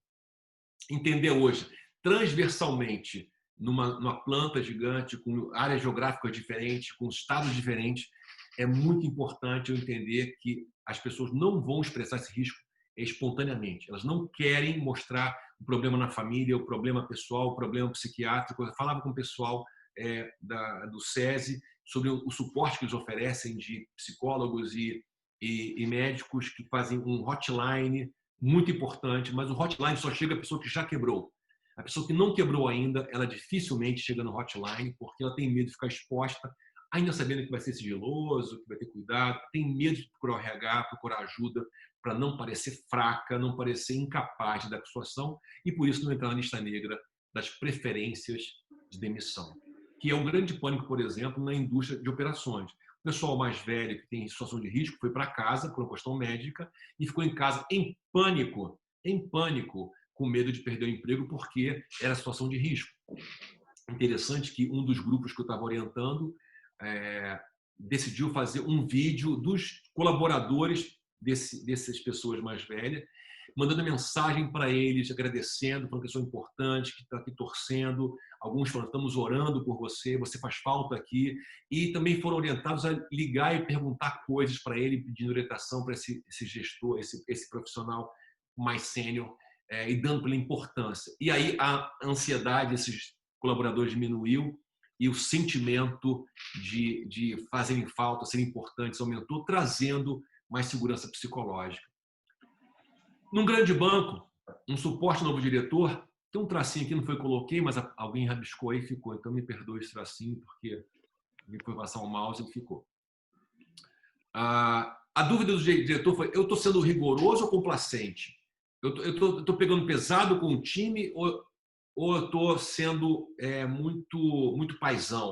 Entender hoje, transversalmente, numa planta gigante, com áreas geográficas diferentes, com estados diferentes, é muito importante eu entender que as pessoas não vão expressar esse risco espontaneamente. Elas não querem mostrar o problema na família, o problema pessoal, o problema psiquiátrico. Eu falava com o pessoal do SESI sobre o suporte que eles oferecem de psicólogos e médicos que fazem um hotline muito importante, mas o hotline só chega a pessoa que já quebrou. A pessoa que não quebrou ainda, ela dificilmente chega no hotline porque ela tem medo de ficar exposta, ainda sabendo que vai ser sigiloso, que vai ter cuidado, tem medo de procurar o RH, procurar ajuda para não parecer fraca, não parecer incapaz da situação e por isso não entrar na lista negra das preferências de demissão, que é um grande pânico, por exemplo, na indústria de operações. O pessoal mais velho que tem situação de risco foi para casa por uma questão médica e ficou em casa em pânico, com medo de perder o emprego porque era situação de risco. Interessante que um dos grupos que eu estava orientando decidiu fazer um vídeo dos colaboradores dessas pessoas mais velhas, mandando mensagem para eles, agradecendo, falando que são importantes, que estão aqui torcendo. Alguns falaram, estamos orando por você, você faz falta aqui. E também foram orientados a ligar e perguntar coisas para ele, pedindo orientação para esse gestor, esse profissional mais sênior, e dando pela importância. E aí a ansiedade desses colaboradores diminuiu e o sentimento de fazerem falta, serem importantes, aumentou, trazendo mais segurança psicológica. Num grande banco, um suporte novo diretor, tem um tracinho aqui, não foi que eu coloquei, mas alguém rabiscou aí e ficou. Então me perdoe esse tracinho, porque alguém foi passar o mouse e ficou. A dúvida do diretor foi, eu estou sendo rigoroso ou complacente? Eu estou pegando pesado com o time ou eu estou sendo muito paizão?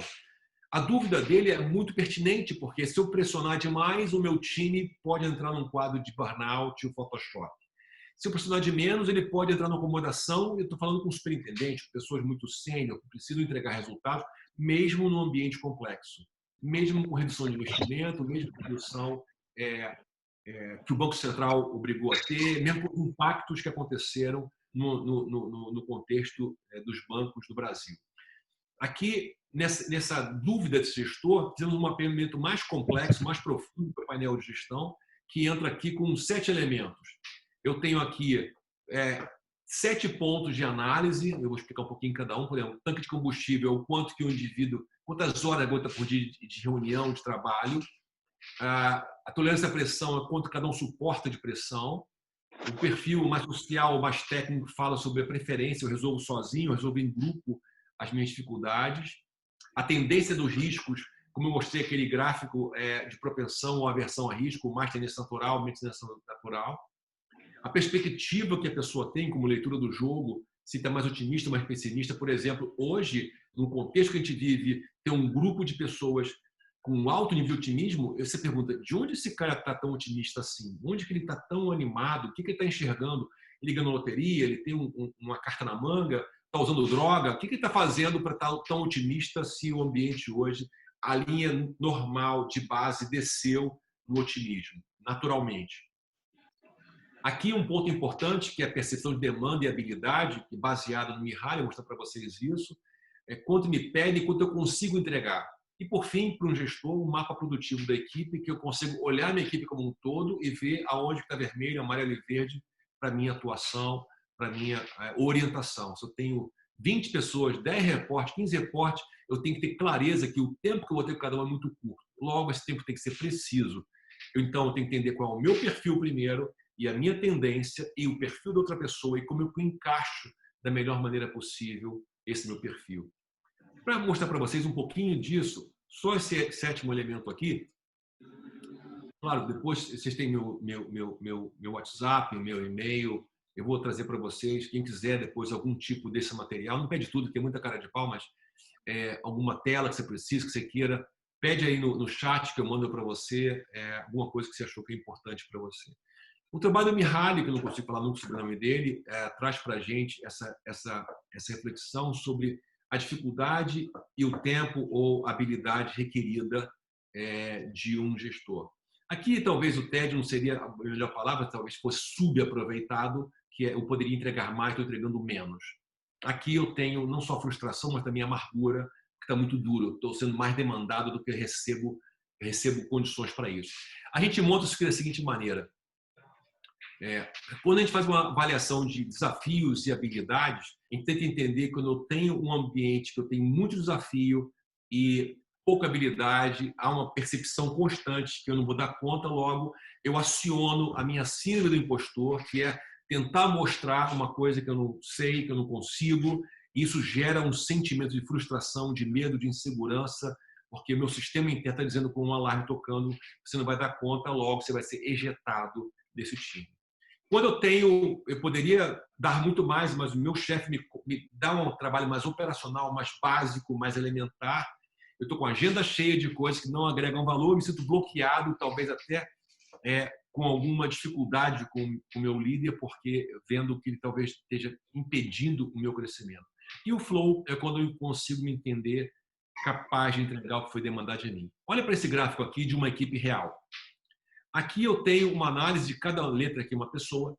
A dúvida dele é muito pertinente, porque se eu pressionar demais, o meu time pode entrar num quadro de burnout ou Photoshop. Se eu pressionar de menos, ele pode entrar numa acomodação. Eu estou falando com superintendentes, com pessoas muito sênior, que precisam entregar resultados, mesmo num ambiente complexo. Mesmo com redução de investimento, mesmo com redução que o Banco Central obrigou a ter, mesmo com impactos que aconteceram no contexto dos bancos do Brasil. Aqui, nessa dúvida desse gestor, fizemos um mapeamento mais complexo, mais profundo para o painel de gestão, que entra aqui com 7 elementos. Eu tenho aqui 7 pontos de análise, eu vou explicar um pouquinho cada um. Por exemplo, tanque de combustível, o quanto que o indivíduo, quantas horas aguenta por dia de reunião, de trabalho. A tolerância à pressão é quanto cada um suporta de pressão. O perfil mais social, mais técnico, fala sobre a preferência, eu resolvo sozinho, eu resolvo em grupo as minhas dificuldades. A tendência dos riscos, como eu mostrei aquele gráfico de propensão ou aversão a risco, mais tendência natural, menos tendência natural. A perspectiva que a pessoa tem como leitura do jogo, se está mais otimista ou mais pessimista. Por exemplo, hoje, no contexto que a gente vive, tem um grupo de pessoas com um alto nível de otimismo, você pergunta, de onde esse cara está tão otimista assim? Onde que ele está tão animado? O que ele está enxergando? Ele ganhou loteria? Ele tem uma carta na manga? Está usando droga? O que ele está fazendo para estar tão otimista se o ambiente hoje, a linha normal de base desceu no otimismo, naturalmente? Aqui um ponto importante, que é a percepção de demanda e habilidade, que baseado no Mihaly, eu vou mostrar para vocês isso, quanto me pede e quanto eu consigo entregar. E, por fim, para um gestor, um mapa produtivo da equipe, que eu consigo olhar minha equipe como um todo e ver aonde está vermelho, amarelo e verde para minha atuação, para minha orientação. Se eu tenho 20 pessoas, 10 reportes, 15 reportes, eu tenho que ter clareza que o tempo que eu vou ter com cada um é muito curto. Logo, esse tempo tem que ser preciso. Então, eu tenho que entender qual é o meu perfil primeiro e a minha tendência e o perfil da outra pessoa e como eu encaixo da melhor maneira possível esse meu perfil. Para mostrar para vocês um pouquinho disso, só esse 7º elemento aqui. Claro, depois vocês têm meu WhatsApp, meu e-mail, eu vou trazer para vocês, quem quiser depois algum tipo desse material, não pede tudo, tem muita cara de pau, mas alguma tela que você precisa, que você queira, pede aí no chat que eu mando para você, alguma coisa que você achou que é importante para você. O trabalho do Mihaly, que eu não consigo falar muito sobre o nome dele, traz para a gente essa reflexão sobre a dificuldade e o tempo ou habilidade requerida de um gestor. Aqui, talvez, o tédio não seria a melhor palavra, talvez fosse subaproveitado, que eu poderia entregar mais, estou entregando menos. Aqui eu tenho não só frustração, mas também amargura, que está muito duro. Estou sendo mais demandado do que recebo condições para isso. A gente monta isso da seguinte maneira. Quando a gente faz uma avaliação de desafios e habilidades, a gente tenta entender que quando eu tenho um ambiente que eu tenho muito desafio e pouca habilidade, há uma percepção constante que eu não vou dar conta, logo eu aciono a minha síndrome do impostor, que é tentar mostrar uma coisa que eu não sei, que eu não consigo. Isso gera um sentimento de frustração, de medo, de insegurança, porque o meu sistema interno está dizendo com um alarme tocando, você não vai dar conta, logo você vai ser ejetado desse time. Quando eu poderia dar muito mais, mas o meu chefe me dá um trabalho mais operacional, mais básico, mais elementar. Eu estou com a agenda cheia de coisas que não agregam valor, me sinto bloqueado, talvez até com alguma dificuldade com o meu líder, porque vendo que ele talvez esteja impedindo o meu crescimento. E o flow é quando eu consigo me entender capaz de entregar o que foi demandado de mim. Olha para esse gráfico aqui de uma equipe real. Aqui eu tenho uma análise de cada letra aqui, uma pessoa.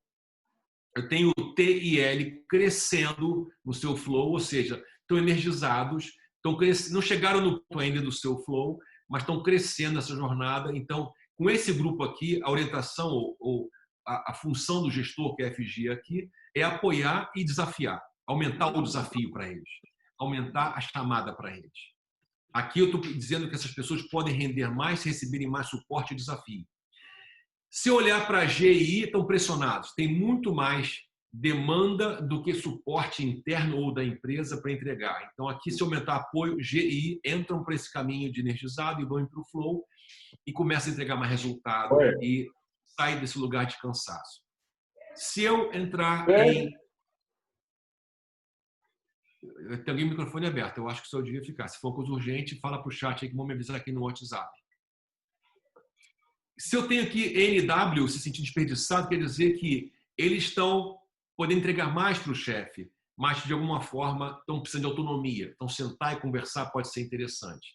Eu tenho o T e L crescendo no seu flow, ou seja, estão energizados, não chegaram no ponto ainda do seu flow, mas estão crescendo nessa jornada. Então, com esse grupo aqui, a orientação ou a função do gestor, que é a FG aqui, é apoiar e desafiar, aumentar o desafio para eles, aumentar a chamada para eles. Aqui eu estou dizendo que essas pessoas podem render mais se receberem mais suporte e desafio. Se olhar para a GI, estão pressionados. Tem muito mais demanda do que suporte interno ou da empresa para entregar. Então, aqui, se aumentar apoio, GI entram para esse caminho de energizado e vão para o flow e começam a entregar mais resultado e sair desse lugar de cansaço. Se eu entrar em... Tem alguém com o microfone aberto, eu acho que o senhor devia ficar. Se for coisa urgente, fala para o chat aí que vão me avisar aqui no WhatsApp. Se eu tenho aqui NW, se sentir desperdiçado, quer dizer que eles estão podendo entregar mais para o chefe, mas de alguma forma estão precisando de autonomia. Então, sentar e conversar pode ser interessante.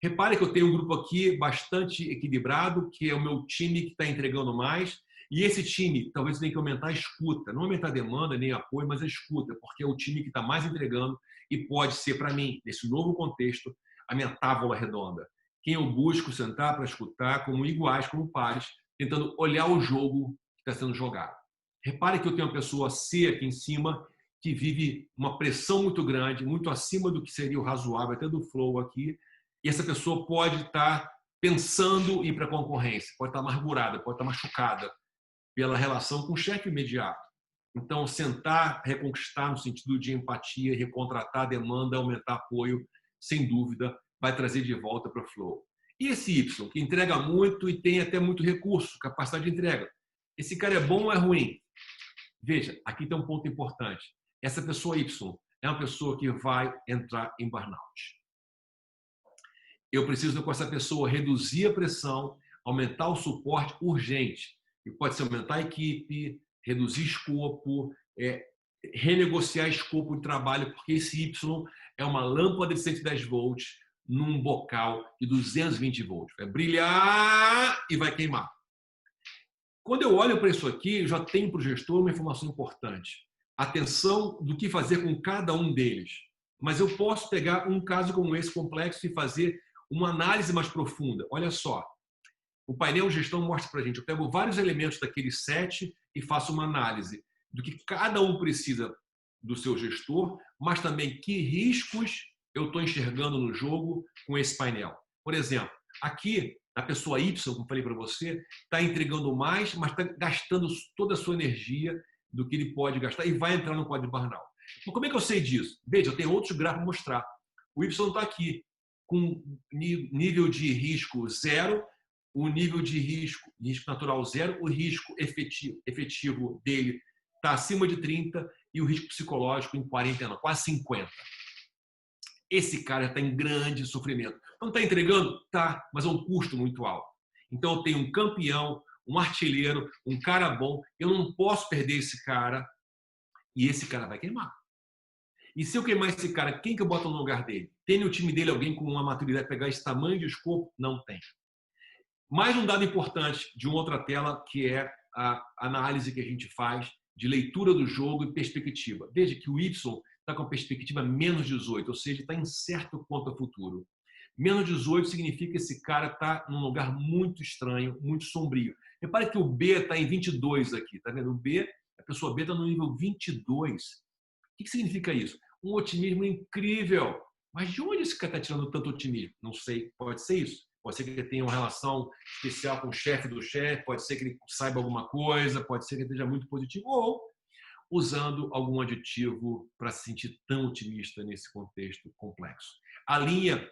Repare que eu tenho um grupo aqui bastante equilibrado, que é o meu time que está entregando mais. E esse time, talvez tenha que aumentar a escuta. Não aumentar a demanda nem apoio, mas a escuta, porque é o time que está mais entregando e pode ser, para mim, nesse novo contexto, a minha tábua redonda. Quem eu busco sentar para escutar como iguais, como pares, tentando olhar o jogo que está sendo jogado. Repare que eu tenho uma pessoa C aqui em cima que vive uma pressão muito grande, muito acima do que seria o razoável, até do flow aqui, e essa pessoa pode estar pensando em ir para a concorrência, pode estar amargurada, pode estar machucada pela relação com o chefe imediato. Então, sentar, reconquistar no sentido de empatia, recontratar a demanda, aumentar apoio, sem dúvida, vai trazer de volta para o flow. E esse Y, que entrega muito e tem até muito recurso, capacidade de entrega. Esse cara é bom ou é ruim? Veja, aqui tem um ponto importante. Essa pessoa Y é uma pessoa que vai entrar em burnout. Eu preciso, com essa pessoa, reduzir a pressão, aumentar o suporte urgente. E pode ser aumentar a equipe, reduzir escopo, renegociar escopo de trabalho, porque esse Y é uma lâmpada de 110 volts num bocal de 220 volts. Vai brilhar e vai queimar. Quando eu olho para isso aqui, eu já tenho para o gestor uma informação importante. Atenção do que fazer com cada um deles. Mas eu posso pegar um caso como esse complexo e fazer uma análise mais profunda. Olha só, o painel de gestão mostra para a gente, eu pego vários elementos daquele set e faço uma análise do que cada um precisa do seu gestor, mas também que riscos eu estou enxergando no jogo com esse painel. Por exemplo, aqui, a pessoa Y, como falei para você, está entregando mais, mas está gastando toda a sua energia do que ele pode gastar e vai entrar no quadro de burnout. Então, como é que eu sei disso? Veja, eu tenho outros gráficos para mostrar. O Y está aqui, com nível de risco 0, o nível de risco natural 0, o risco efetivo dele está acima de 30 e o risco psicológico em 49, quase 50. Esse cara está em grande sofrimento. Não está entregando? Tá, mas é um custo muito alto. Então eu tenho um campeão, um artilheiro, um cara bom, eu não posso perder esse cara e esse cara vai queimar. E se eu queimar esse cara, quem que eu boto no lugar dele? Tem no time dele alguém com uma maturidade para pegar esse tamanho de escopo? Não tem. Mais um dado importante de uma outra tela, que é a análise que a gente faz de leitura do jogo e perspectiva. Veja que o Y está com a perspectiva menos 18, ou seja, está incerto quanto ao futuro. Menos 18 significa que esse cara está num lugar muito estranho, muito sombrio. Repare que o B está em 22 aqui, tá vendo? O B, a pessoa B está no nível 22. O que significa isso? Um otimismo incrível. Mas de onde esse cara está tirando tanto otimismo? Não sei, pode ser isso. Pode ser que ele tenha uma relação especial com o chefe do chefe, pode ser que ele saiba alguma coisa, pode ser que ele esteja muito positivo, ou usando algum aditivo para se sentir tão otimista nesse contexto complexo. A linha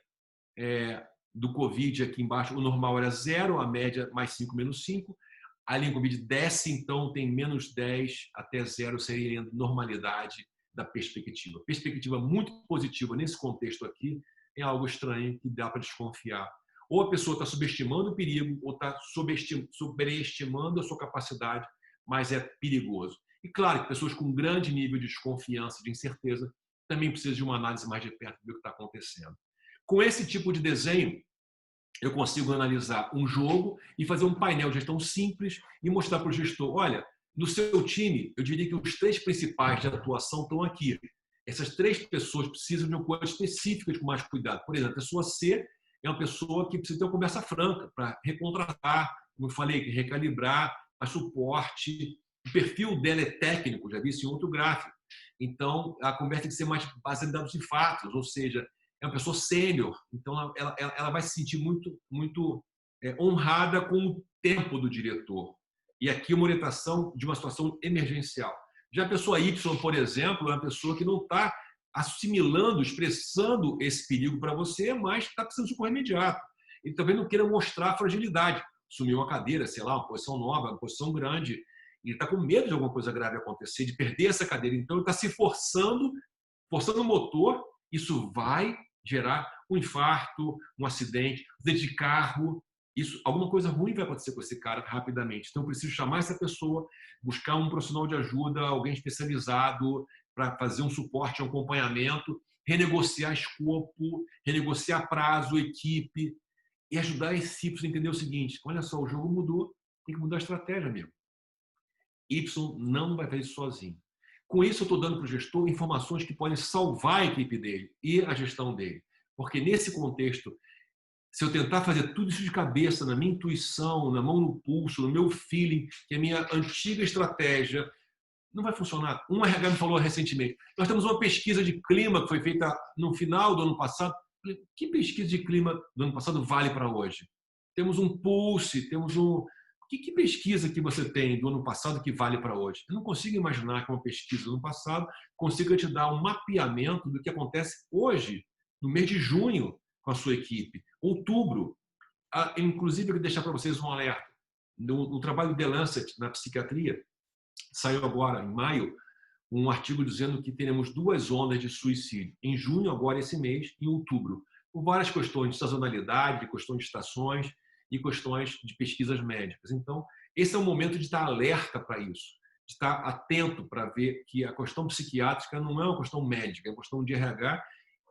do Covid aqui embaixo, o normal era 0, a média mais 5, menos 5. A linha Covid desce, então tem menos 10 até 0, seria a normalidade da perspectiva. Perspectiva muito positiva nesse contexto aqui é algo estranho que dá para desconfiar. Ou a pessoa está subestimando o perigo, ou está sobreestimando a sua capacidade, mas é perigoso. E claro que pessoas com grande nível de desconfiança, de incerteza, também precisam de uma análise mais de perto do que está acontecendo. Com esse tipo de desenho, eu consigo analisar um jogo e fazer um painel de gestão simples e mostrar para o gestor, olha, no seu time, eu diria que os 3 principais de atuação estão aqui. Essas 3 pessoas precisam de uma coisa específica com mais cuidado. Por exemplo, a pessoa C é uma pessoa que precisa ter uma conversa franca para recontratar, como eu falei, recalibrar, a suporte. O perfil dela é técnico, já vi isso em outro gráfico. Então, a conversa tem que ser mais baseada em dados e fatos, ou seja, é uma pessoa sênior, então ela vai se sentir muito honrada com o tempo do diretor. E aqui uma orientação de uma situação emergencial. Já a pessoa Y, por exemplo, é uma pessoa que não está assimilando, expressando esse perigo para você, mas está precisando de socorro imediato. Ele também não queira mostrar fragilidade. Sumiu uma cadeira, sei lá, uma posição nova, uma posição grande. Ele está com medo de alguma coisa grave acontecer, de perder essa cadeira. Então, ele está se forçando o motor. Isso vai gerar um infarto, um acidente de carro. Alguma coisa ruim vai acontecer com esse cara rapidamente. Então, eu preciso chamar essa pessoa, buscar um profissional de ajuda, alguém especializado para fazer um suporte, um acompanhamento, renegociar escopo, renegociar prazo, equipe e ajudar esse Y a entender o seguinte, olha só, o jogo mudou, tem que mudar a estratégia mesmo. Y não vai fazer isso sozinho. Com isso, eu estou dando para o gestor informações que podem salvar a equipe dele e a gestão dele. Porque nesse contexto, se eu tentar fazer tudo isso de cabeça, na minha intuição, na mão no pulso, no meu feeling, que é a minha antiga estratégia, não vai funcionar. Um RH me falou recentemente, nós temos uma pesquisa de clima que foi feita no final do ano passado. Que pesquisa de clima do ano passado vale para hoje? Temos um pulse, temos um... Que pesquisa que você tem do ano passado que vale para hoje? Eu não consigo imaginar que uma pesquisa do ano passado consiga te dar um mapeamento do que acontece hoje, no mês de junho, com a sua equipe. Outubro, inclusive, eu quero deixar para vocês um alerta. No trabalho The Lancet, na psiquiatria, saiu agora, em maio, um artigo dizendo que teremos 2 ondas de suicídio. Em junho, agora esse mês, e em outubro. Por várias questões de sazonalidade, questões de estações e questões de pesquisas médicas. Então, esse é o momento de estar alerta para isso, de estar atento para ver que a questão psiquiátrica não é uma questão médica, é uma questão de RH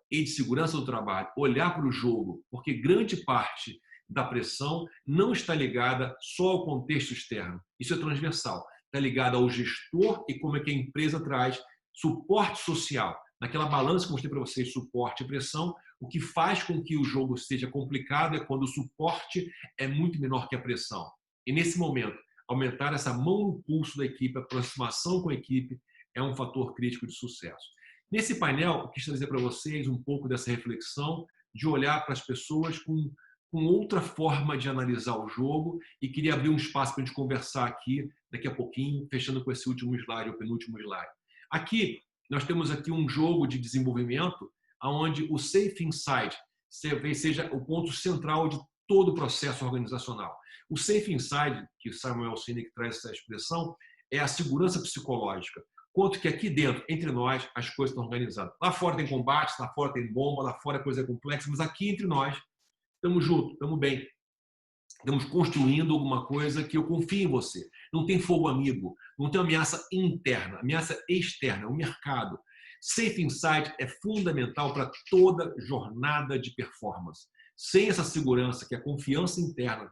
e de segurança do trabalho. Olhar para o jogo, porque grande parte da pressão não está ligada só ao contexto externo. Isso é transversal. Está ligada ao gestor e como é que a empresa traz suporte social. Naquela balança que eu mostrei para vocês, suporte e pressão, o que faz com que o jogo seja complicado é quando o suporte é muito menor que a pressão. E nesse momento, aumentar essa mão no pulso da equipe, a aproximação com a equipe, é um fator crítico de sucesso. Nesse painel, eu quis trazer para vocês um pouco dessa reflexão, de olhar para as pessoas com outra forma de analisar o jogo e queria abrir um espaço para a gente conversar aqui daqui a pouquinho, fechando com esse último slide, o penúltimo slide. Aqui, nós temos aqui um jogo de desenvolvimento onde o Safe Inside seja o ponto central de todo o processo organizacional. O Safe Inside, que Samuel Sinek traz essa expressão, é a segurança psicológica. Quanto que aqui dentro, entre nós, as coisas estão organizadas. Lá fora tem combate, lá fora tem bomba, lá fora a coisa é complexa, mas aqui entre nós, estamos juntos, estamos bem. Estamos construindo alguma coisa que eu confio em você. Não tem fogo amigo, não tem ameaça interna, ameaça externa, o mercado. Safe Inside é fundamental para toda jornada de performance. Sem essa segurança, que é a confiança interna,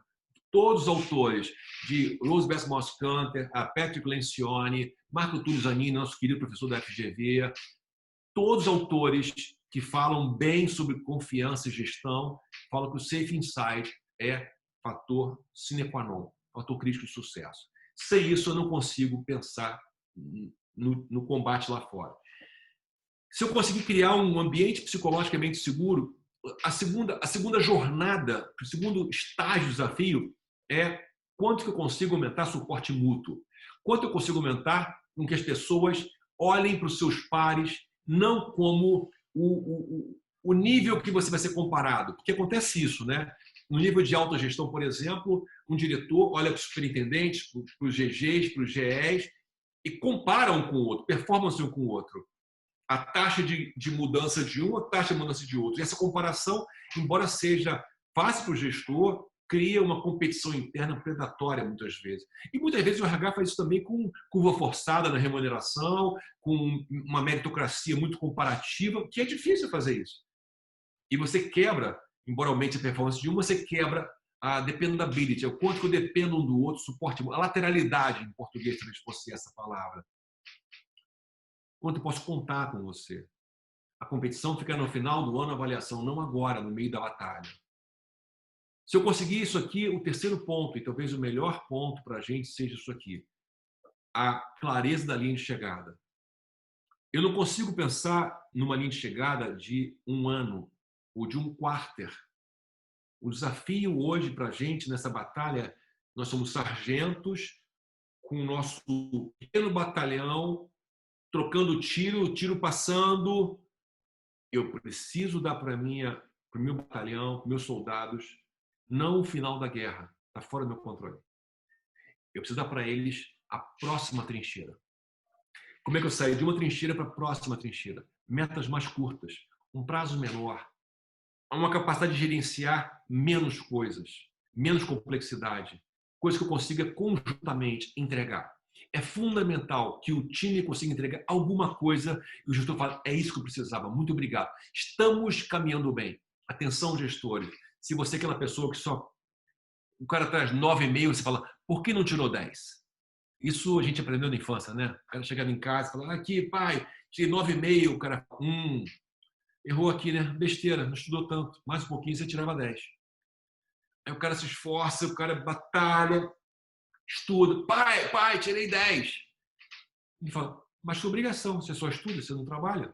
todos os autores, de Rose Moss-Canter, a Patrick Lencioni, Marco Túlio Zanini, nosso querido professor da FGV, todos os autores que falam bem sobre confiança e gestão, falam que o Safe Inside é fator sine qua non, fator crítico de sucesso. Sem isso, eu não consigo pensar no combate lá fora. Se eu conseguir criar um ambiente psicologicamente seguro, a segunda jornada, o segundo estágio, desafio, é quanto que eu consigo aumentar suporte mútuo. Quanto eu consigo aumentar com que as pessoas olhem para os seus pares não como o nível que você vai ser comparado. Porque acontece isso, né? No nível de autogestão, por exemplo, um diretor olha para os superintendentes, para os GGs, para os GEs e compara um com o outro, performance um com o outro. A taxa de mudança de um, a taxa de mudança de outro. E essa comparação, embora seja fácil para o gestor, cria uma competição interna predatória muitas vezes. E muitas vezes o RH faz isso também com curva forçada na remuneração, com uma meritocracia muito comparativa, que é difícil fazer isso. E você quebra, embora aumente a performance de um, você quebra a dependability, é o quanto que eu dependo um do outro, suporte, a lateralidade, em português, talvez fosse essa palavra. Quanto eu posso contar com você? A competição fica no final do ano, a avaliação, não agora, no meio da batalha. Se eu conseguir isso aqui, o terceiro ponto, e talvez o melhor ponto para a gente seja isso aqui, a clareza da linha de chegada. Eu não consigo pensar numa linha de chegada de um ano ou de um quarter. O desafio hoje para a gente nessa batalha, nós somos sargentos com o nosso pequeno batalhão, trocando tiro, o tiro passando. Eu preciso dar para o meu batalhão, para meus soldados, não o final da guerra, está fora do meu controle. Eu preciso dar para eles a próxima trincheira. Como é que eu saio de uma trincheira para a próxima trincheira? Metas mais curtas, um prazo menor, uma capacidade de gerenciar menos coisas, menos complexidade, coisas que eu consiga conjuntamente entregar. É fundamental que o time consiga entregar alguma coisa e o gestor fala, é isso que eu precisava, muito obrigado. Estamos caminhando bem. Atenção, gestores. Se você é aquela pessoa que só... O cara traz 9,5, você fala, por que não tirou 10? Isso a gente aprendeu na infância, né? O cara chegava em casa e falava, aqui, pai, tirei 9,5. O cara, errou aqui, né? Besteira, não estudou tanto. Mais um pouquinho você tirava 10. Aí o cara se esforça, o cara batalha, estuda. Pai, tirei 10. Ele fala, mas sua obrigação, você só estuda, você não trabalha.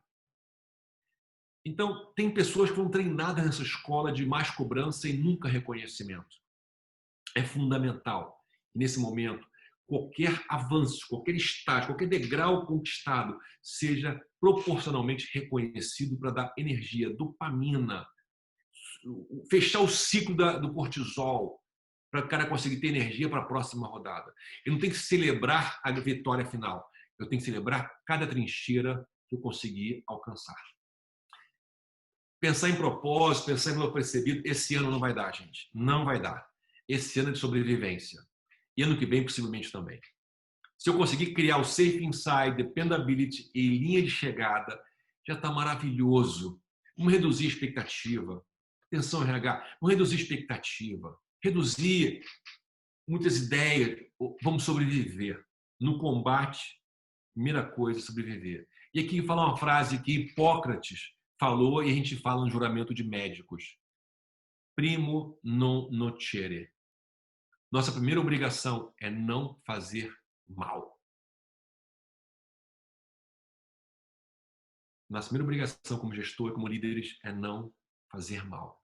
Então, tem pessoas que vão treinadas nessa escola de mais cobrança e nunca reconhecimento. É fundamental. E nesse momento, qualquer avanço, qualquer estágio, qualquer degrau conquistado seja proporcionalmente reconhecido para dar energia, dopamina, fechar o ciclo do cortisol, para o cara conseguir ter energia para a próxima rodada. Eu não tenho que celebrar a vitória final, eu tenho que celebrar cada trincheira que eu conseguir alcançar. Pensar em propósito, pensar em valor percebido, esse ano não vai dar, gente. Não vai dar. Esse ano é de sobrevivência. E ano que vem, possivelmente também. Se eu conseguir criar o Safe Inside, Dependability e linha de chegada, já está maravilhoso. Vamos reduzir a expectativa. Atenção, RH, vamos reduzir a expectativa. Reduzir muitas ideias. Vamos sobreviver. No combate, primeira coisa é sobreviver. E aqui eu vou falar uma frase que Hipócrates falou e a gente fala no juramento de médicos. Primo non nocere. Nossa primeira obrigação é não fazer mal. Nossa primeira obrigação como gestor e como líderes é não fazer mal.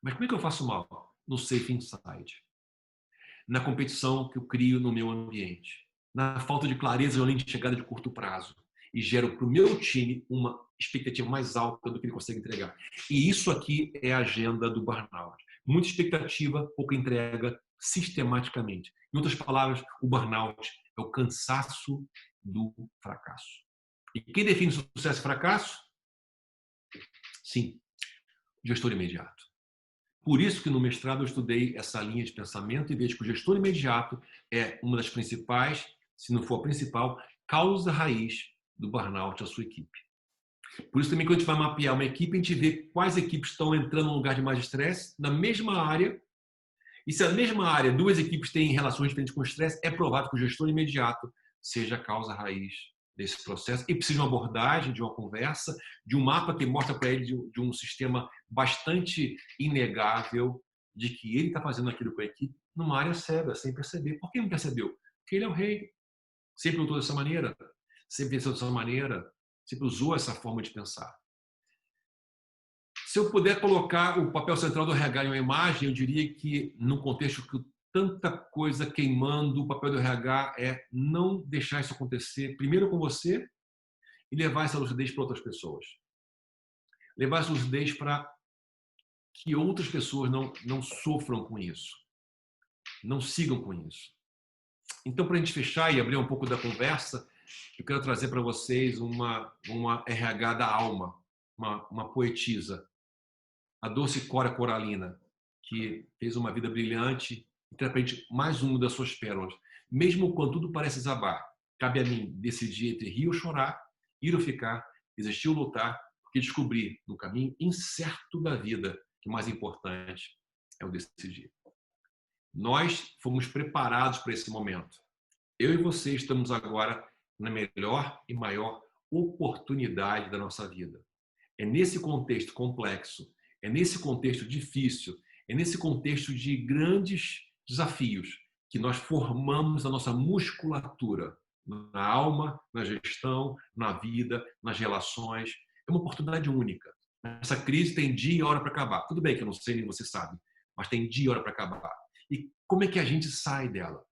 Mas como é que eu faço mal? No Safe Inside. Na competição que eu crio no meu ambiente. Na falta de clareza e linha de chegada de curto prazo. E gero para o meu time uma expectativa mais alta do que ele consegue entregar. E isso aqui é a agenda do burnout. Muita expectativa, pouca entrega, sistematicamente. Em outras palavras, o burnout é o cansaço do fracasso. E quem define sucesso e fracasso? Sim, gestor imediato. Por isso que no mestrado eu estudei essa linha de pensamento e vejo que o gestor imediato é uma das principais, se não for a principal, causa raiz do burnout da sua equipe. Por isso também quando a gente vai mapear uma equipe, a gente vê quais equipes estão entrando no lugar de mais estresse, na mesma área. E se a mesma área, duas equipes têm relações diferentes com o estresse, é provável que o gestor imediato seja a causa raiz desse processo e precisa de uma abordagem, de uma conversa, de um mapa que mostra para ele de um sistema bastante inegável de que ele está fazendo aquilo com a equipe numa área cega, sem perceber. Por que não percebeu? Porque ele é o rei. Sempre lutou dessa maneira, sempre pensou dessa maneira, sempre usou essa forma de pensar. Se eu puder colocar o papel central do RH em uma imagem, eu diria que, num contexto que tanta coisa queimando, o papel do RH é não deixar isso acontecer, primeiro com você, e levar essa lucidez para outras pessoas. Levar essa lucidez para que outras pessoas não sofram com isso, não sigam com isso. Então, para a gente fechar e abrir um pouco da conversa, eu quero trazer para vocês uma RH da alma, uma poetisa, a Doce Cora Coralina, que fez uma vida brilhante e traz para a gente mais uma das suas pérolas. Mesmo quando tudo parece desabar, cabe a mim decidir entre rir ou chorar, ir ou ficar, existir ou lutar, porque descobri no caminho incerto da vida que o mais importante é o decidir. Nós fomos preparados para esse momento. Eu e você estamos agora na melhor e maior oportunidade da nossa vida. É nesse contexto complexo, é nesse contexto difícil, é nesse contexto de grandes desafios que nós formamos a nossa musculatura na alma, na gestão, na vida, nas relações. É uma oportunidade única. Essa crise tem dia e hora para acabar. Tudo bem que eu não sei nem você sabe, mas tem dia e hora para acabar. E como é que a gente sai dela?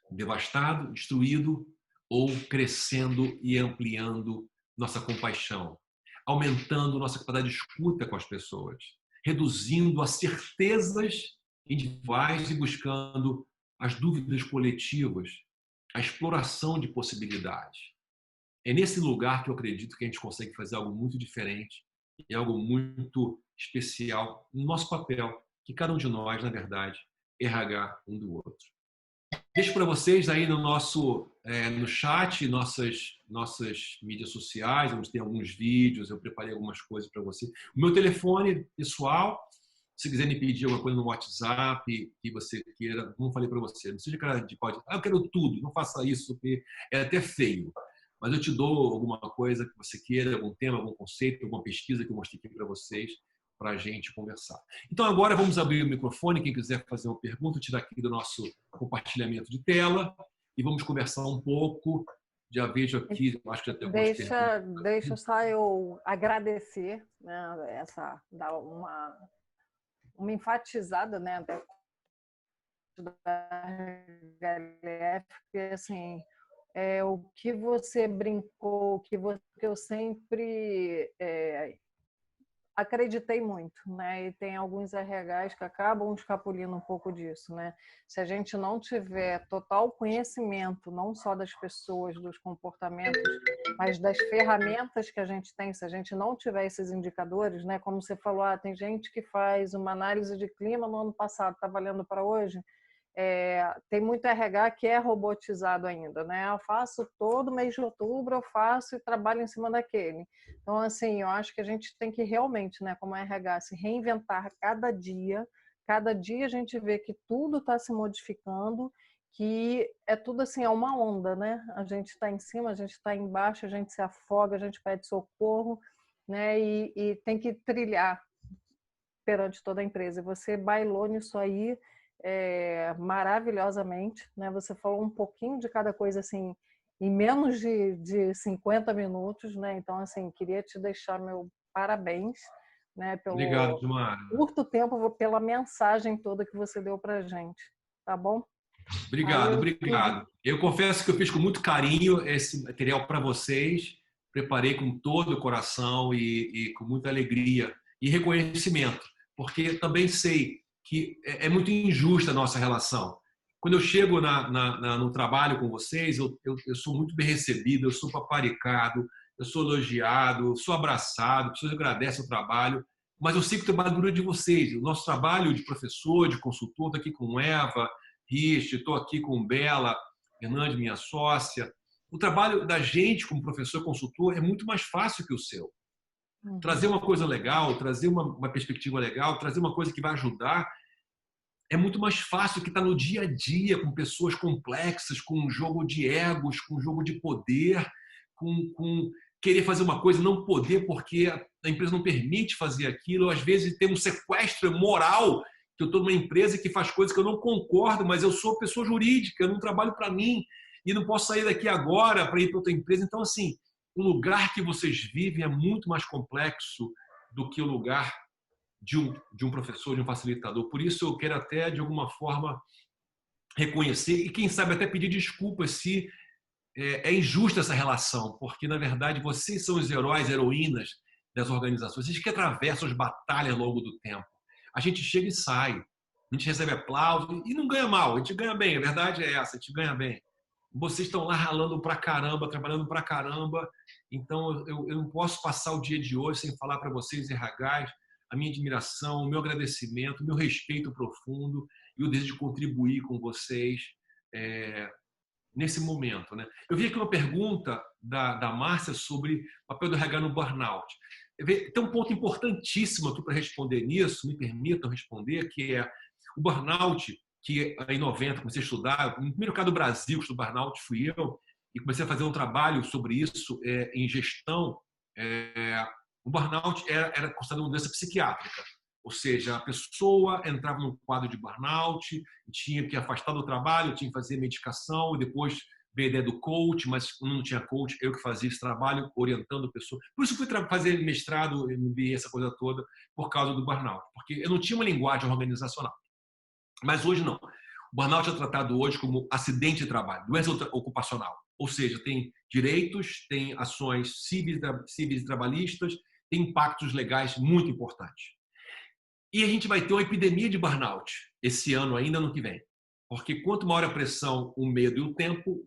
Devastado, destruído ou crescendo e ampliando nossa compaixão, aumentando nossa capacidade de escuta com as pessoas, reduzindo as certezas individuais e buscando as dúvidas coletivas, a exploração de possibilidades. É nesse lugar que eu acredito que a gente consegue fazer algo muito diferente e algo muito especial no nosso papel, que cada um de nós, na verdade, RH um do outro. Deixo para vocês aí no chat, nossas mídias sociais, vamos ter alguns vídeos, eu preparei algumas coisas para você. O meu telefone pessoal, se quiser me pedir alguma coisa no WhatsApp que você queira, como eu falei para você, não seja cara de pode, eu quero tudo, não faça isso, porque é até feio. Mas eu te dou alguma coisa que você queira, algum tema, algum conceito, alguma pesquisa que eu mostrei aqui para vocês, para a gente conversar. Então, agora vamos abrir o microfone. Quem quiser fazer uma pergunta, tirar aqui do nosso compartilhamento de tela e vamos conversar um pouco. Já vejo aqui, acho que já tem algumas perguntas. Deixa só eu agradecer, né, dar uma enfatizada, né, da HLF, porque assim, o que você brincou, que eu sempre acreditei muito, né? E tem alguns RHs que acabam escapulindo um pouco disso, né? Se a gente não tiver total conhecimento, não só das pessoas, dos comportamentos, mas das ferramentas que a gente tem, se a gente não tiver esses indicadores, né? Como você falou, tem gente que faz uma análise de clima no ano passado, está valendo para hoje. Tem muito RH que é robotizado ainda, né? Eu faço todo mês de outubro, eu faço e trabalho em cima daquele. Então, assim, eu acho que a gente tem que realmente, né, como RH, se reinventar cada dia. Cada dia a gente vê que tudo está se modificando, que é tudo assim, é uma onda, né? A gente está em cima, a gente está embaixo, a gente se afoga, a gente pede socorro, né? E tem que trilhar perante toda a empresa. E você bailou nisso aí maravilhosamente, né? Você falou um pouquinho de cada coisa assim em menos de 50 minutos, né? Então, assim, queria te deixar meu parabéns, né? Pelo Obrigado, Gilmar. curto tempo, pela mensagem toda que você deu pra gente, tá bom? Obrigado. Eu confesso que eu fiz com muito carinho esse material para vocês, preparei com todo o coração e com muita alegria e reconhecimento, porque também sei que é muito injusta a nossa relação. Quando eu chego no trabalho com vocês, eu sou muito bem recebido, eu sou paparicado, eu sou elogiado, sou abraçado, pessoas agradecem o trabalho, mas eu sei que o trabalho dura de vocês. O nosso trabalho de professor, de consultor, estou aqui com Eva, Rich, estou aqui com Bela, Hernandes, minha sócia. O trabalho da gente como professor consultor é muito mais fácil que o seu. Trazer uma coisa legal, trazer uma perspectiva legal, trazer uma coisa que vai ajudar é muito mais fácil que estar no dia a dia com pessoas complexas, com um jogo de egos, com um jogo de poder. com querer fazer uma coisa e não poder porque a empresa não permite fazer aquilo. Ou, às vezes tem um sequestro moral, que eu estou numa empresa que faz coisas que eu não concordo, mas eu sou pessoa jurídica, eu não trabalho para mim e não posso sair daqui agora para ir para outra empresa. Então, assim, o lugar que vocês vivem é muito mais complexo do que o lugar de um professor, de um facilitador. Por isso, eu quero até, de alguma forma, reconhecer e, quem sabe, até pedir desculpas se é injusta essa relação, porque, na verdade, vocês são os heróis, heroínas das organizações. Vocês que atravessam as batalhas ao longo do tempo. A gente chega e sai, a gente recebe aplauso e não ganha mal, a gente ganha bem, a verdade é essa, a gente ganha bem. Vocês estão lá ralando pra caramba, trabalhando pra caramba, então eu não posso passar o dia de hoje sem falar para vocês, RHs, a minha admiração, o meu agradecimento, o meu respeito profundo e o desejo de contribuir com vocês nesse momento, né? Eu vi aqui uma pergunta da Márcia sobre o papel do RH no burnout. Tem um ponto importantíssimo aqui para responder nisso, me permitam responder, que é o burnout, que em 90 comecei a estudar, no primeiro caso do Brasil que estudou burnout fui eu, e comecei a fazer um trabalho sobre isso em gestão. O burnout era considerado uma doença psiquiátrica, ou seja, a pessoa entrava num quadro de burnout, tinha que afastar do trabalho, tinha que fazer medicação, e depois veio a ideia do coach, mas não tinha coach, eu que fazia esse trabalho, orientando a pessoa. Por isso fui fazer mestrado, MBA, essa coisa toda, por causa do burnout, porque eu não tinha uma linguagem organizacional. Mas hoje não. O burnout é tratado hoje como acidente de trabalho, doença ocupacional. Ou seja, tem direitos, tem ações civis e trabalhistas, tem impactos legais muito importantes. E a gente vai ter uma epidemia de burnout esse ano ainda, no que vem. Porque quanto maior a pressão, o medo e o tempo,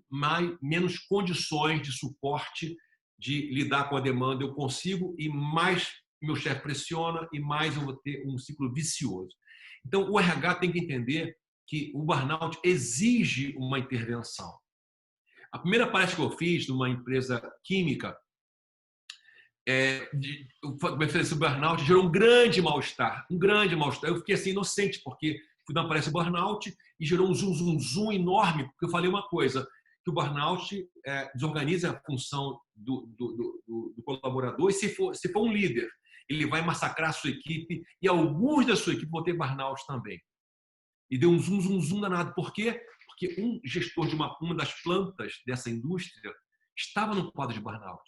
menos condições de suporte de lidar com a demanda eu consigo e mais meu chefe pressiona e mais eu vou ter um ciclo vicioso. Então, o RH tem que entender que o burnout exige uma intervenção. A primeira palestra que eu fiz numa empresa química, me ofereceu burnout, gerou um grande mal-estar. Eu fiquei assim, inocente, porque fui dar uma palestra burnout e gerou um zoom enorme, porque eu falei uma coisa, que o burnout desorganiza a função do colaborador, e se for um líder, ele vai massacrar a sua equipe, e alguns da sua equipe vão ter burnout também. E deu um zoom danado. Por quê? Porque um gestor de uma das plantas dessa indústria estava no quadro de burnout.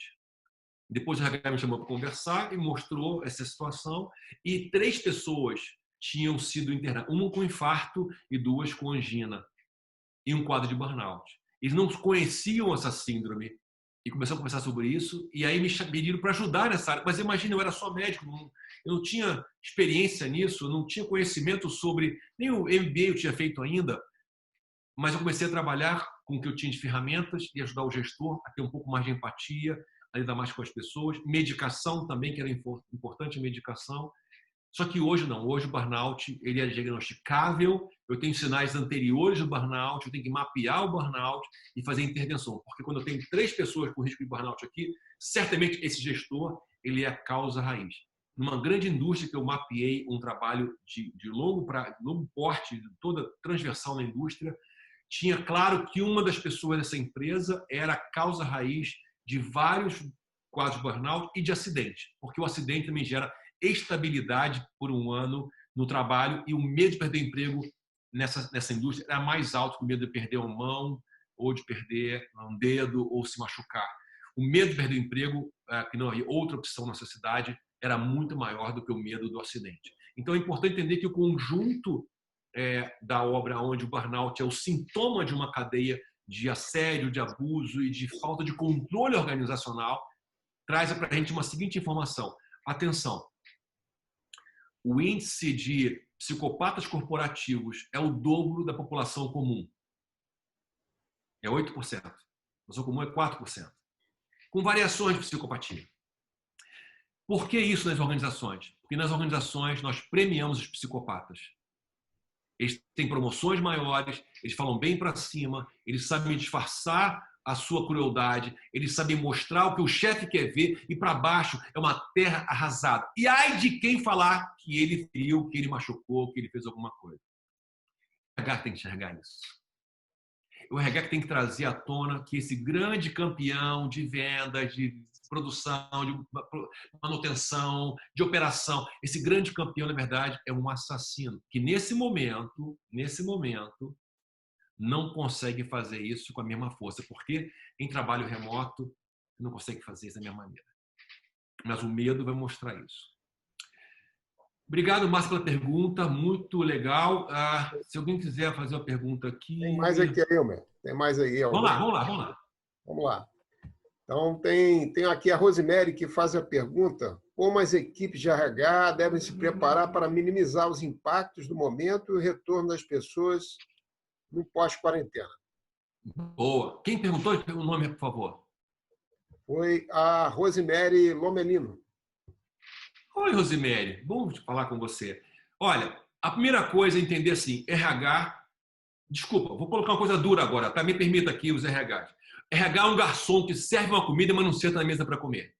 Depois o RH me chamou para conversar e mostrou essa situação, e 3 pessoas tinham sido internadas, uma com infarto e 2 com angina, em um quadro de burnout. Eles não conheciam essa síndrome e começaram a conversar sobre isso, e aí me pediram para ajudar nessa área. Mas imagina, eu era só médico, eu não tinha experiência nisso, não tinha conhecimento sobre, nem o MBA eu tinha feito ainda, mas eu comecei a trabalhar com o que eu tinha de ferramentas e ajudar o gestor a ter um pouco mais de empatia, a lidar mais com as pessoas, medicação também, que era importante, medicação. Só que hoje não, hoje o burnout ele é diagnosticável, eu tenho sinais anteriores do burnout, eu tenho que mapear o burnout e fazer intervenção, porque quando eu tenho 3 pessoas com risco de burnout aqui, certamente esse gestor ele é a causa raiz. Numa grande indústria que eu mapeei um trabalho de longo porte, toda transversal na indústria, tinha claro que uma das pessoas dessa empresa era a causa raiz de vários quadros de burnout e de acidente, porque o acidente também gera estabilidade por um ano no trabalho, e o medo de perder emprego nessa indústria era mais alto que o medo de perder uma mão ou de perder um dedo ou se machucar. O medo de perder o emprego, que não havia outra opção na sociedade, era muito maior do que o medo do acidente. Então é importante entender que o conjunto da obra onde o burnout é o sintoma de uma cadeia de assédio, de abuso e de falta de controle organizacional, traz para a gente uma seguinte informação. Atenção, o índice de psicopatas corporativos é o dobro da população comum. É 8%. A população comum é 4%. Com variações de psicopatia. Por que isso nas organizações? Porque nas organizações nós premiamos os psicopatas. Eles têm promoções maiores, eles falam bem para cima, eles sabem disfarçar a sua crueldade, eles sabem mostrar o que o chefe quer ver, e para baixo é uma terra arrasada. E ai de quem falar que ele feriu, que ele machucou, que ele fez alguma coisa. O RH tem que enxergar isso. o RH que tem que trazer à tona que esse grande campeão de vendas, de produção, de manutenção, de operação, esse grande campeão, na verdade, é um assassino, que nesse momento, não consegue fazer isso com a mesma força, porque em trabalho remoto não consegue fazer isso da mesma maneira. Mas o medo vai mostrar isso. Obrigado, Márcio, pela pergunta, muito legal. Se alguém quiser fazer uma pergunta aqui... Tem mais aqui, Elmer. Tem mais aí. Vamos lá. Vamos lá. Então, tem aqui a Rosemary que faz a pergunta: como as equipes de RH devem se preparar para minimizar os impactos do momento e o retorno das pessoas no pós-quarentena? Boa. Quem perguntou? O nome, por favor. Foi a Rosemary Lomelino. Oi, Rosemary. Bom falar com você. Olha, a primeira coisa é entender assim, RH... Desculpa, vou colocar uma coisa dura agora, tá? Me permita aqui os RHs. RH é um garçom que serve uma comida, mas não senta na mesa para comer.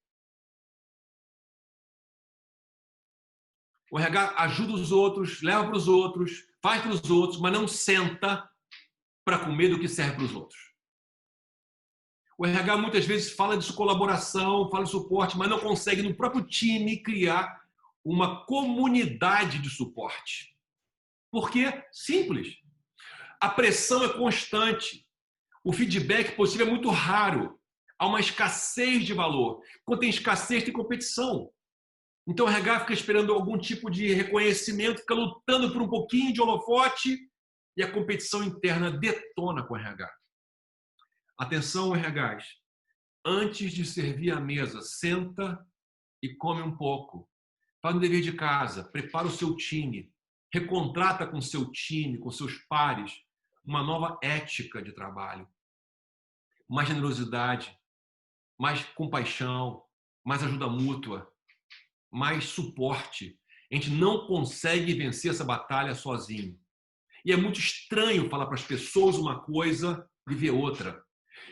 O RH ajuda os outros, leva para os outros, faz para os outros, mas não senta para comer do que serve para os outros. O RH muitas vezes fala de colaboração, fala de suporte, mas não consegue no próprio time criar uma comunidade de suporte. Por quê? Simples. A pressão é constante. O feedback possível é muito raro. Há uma escassez de valor. Quando tem escassez, tem competição. Então o RH fica esperando algum tipo de reconhecimento, fica lutando por um pouquinho de holofote e a competição interna detona com o RH. Atenção, RHs. Antes de servir a mesa, senta e come um pouco. Faz o dever de casa, prepara o seu time, recontrata com o seu time, com seus pares, uma nova ética de trabalho. Mais generosidade, mais compaixão, mais ajuda mútua, mais suporte. A gente não consegue vencer essa batalha sozinho. E é muito estranho falar para as pessoas uma coisa e ver outra.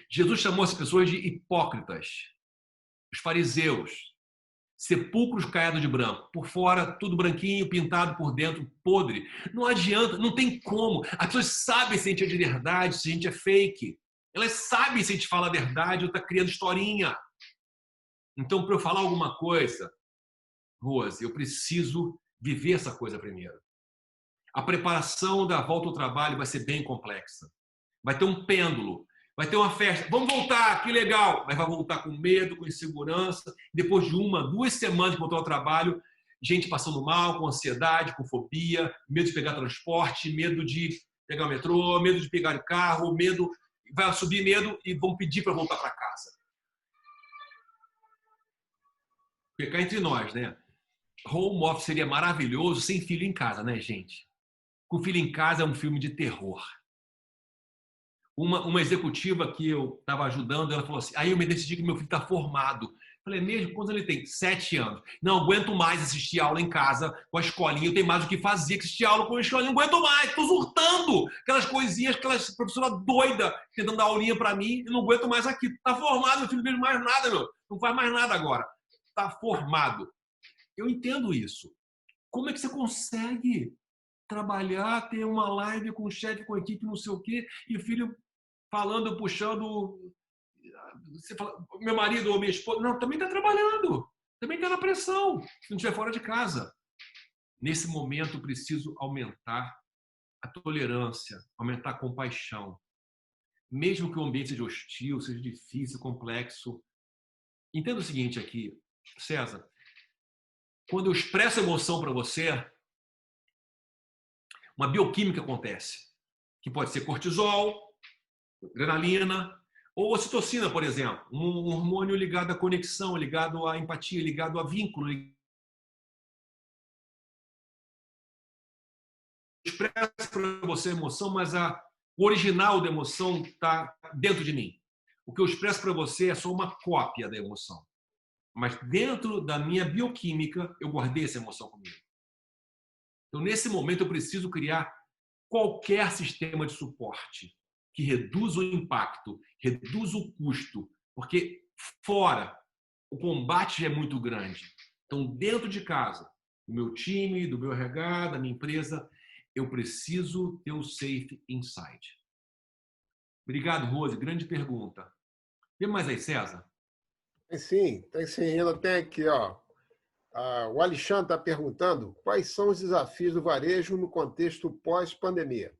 Jesus chamou as pessoas de hipócritas, os fariseus, sepulcros caiados de branco, por fora tudo branquinho, pintado por dentro, podre. Não adianta, não tem como. As pessoas sabem se a gente é de verdade, se a gente é fake. Elas sabem se a gente fala a verdade ou está criando historinha. Então, para eu falar alguma coisa, Rose, eu preciso viver essa coisa primeiro. A preparação da volta ao trabalho vai ser bem complexa. Vai ter um pêndulo, vai ter uma festa. Vamos voltar, que legal! Mas vai voltar com medo, com insegurança. Depois de 1, 2 semanas de voltar ao trabalho, gente passando mal, com ansiedade, com fobia, medo de pegar transporte, medo de pegar o metrô, medo de pegar o carro, medo... Vai subir medo e vão pedir para voltar para casa. Porque cá entre nós, né? Home office seria maravilhoso sem filho em casa, né, gente? Com filho em casa é um filme de terror. Uma executiva que eu estava ajudando, ela falou assim, aí eu me decidi que meu filho está formado. Falei, mesmo? Quantos ele tem? 7 anos. Não aguento mais assistir aula em casa com a escolinha, eu tenho mais o que fazer que assistir aula com a escolinha. Não aguento mais, estou surtando. Aquelas coisinhas, aquelas professora doida tentando dar aulinha para mim, eu não aguento mais aqui. Está formado, meu filho não fez mais nada, meu. Não faz mais nada agora. Está formado. Eu entendo isso. Como é que você consegue trabalhar, ter uma live com o chefe, com a equipe, não sei o quê, e o filho falando, puxando... Você fala, meu marido ou minha esposa... Não, também está trabalhando. Também está na pressão, se não estiver fora de casa. Nesse momento, eu preciso aumentar a tolerância, aumentar a compaixão. Mesmo que o ambiente seja hostil, seja difícil, complexo. Entenda o seguinte aqui, César. Quando eu expresso emoção para você, uma bioquímica acontece, que pode ser cortisol, adrenalina ou ocitocina, por exemplo, um hormônio ligado à conexão, ligado à empatia, ligado a vínculo. Eu expresso para você a emoção, mas o original da emoção está dentro de mim. O que eu expresso para você é só uma cópia da emoção. Mas dentro da minha bioquímica, eu guardei essa emoção comigo. Então, nesse momento, eu preciso criar qualquer sistema de suporte que reduza o impacto, reduza o custo, porque fora o combate é muito grande. Então, dentro de casa, do meu time, do meu RH, da minha empresa, eu preciso ter o safe inside. Obrigado, Rose. Grande pergunta. Tem mais aí, César? Tem sim. Ainda tem aqui, ó. O Alexandre está perguntando quais são os desafios do varejo no contexto pós-pandemia.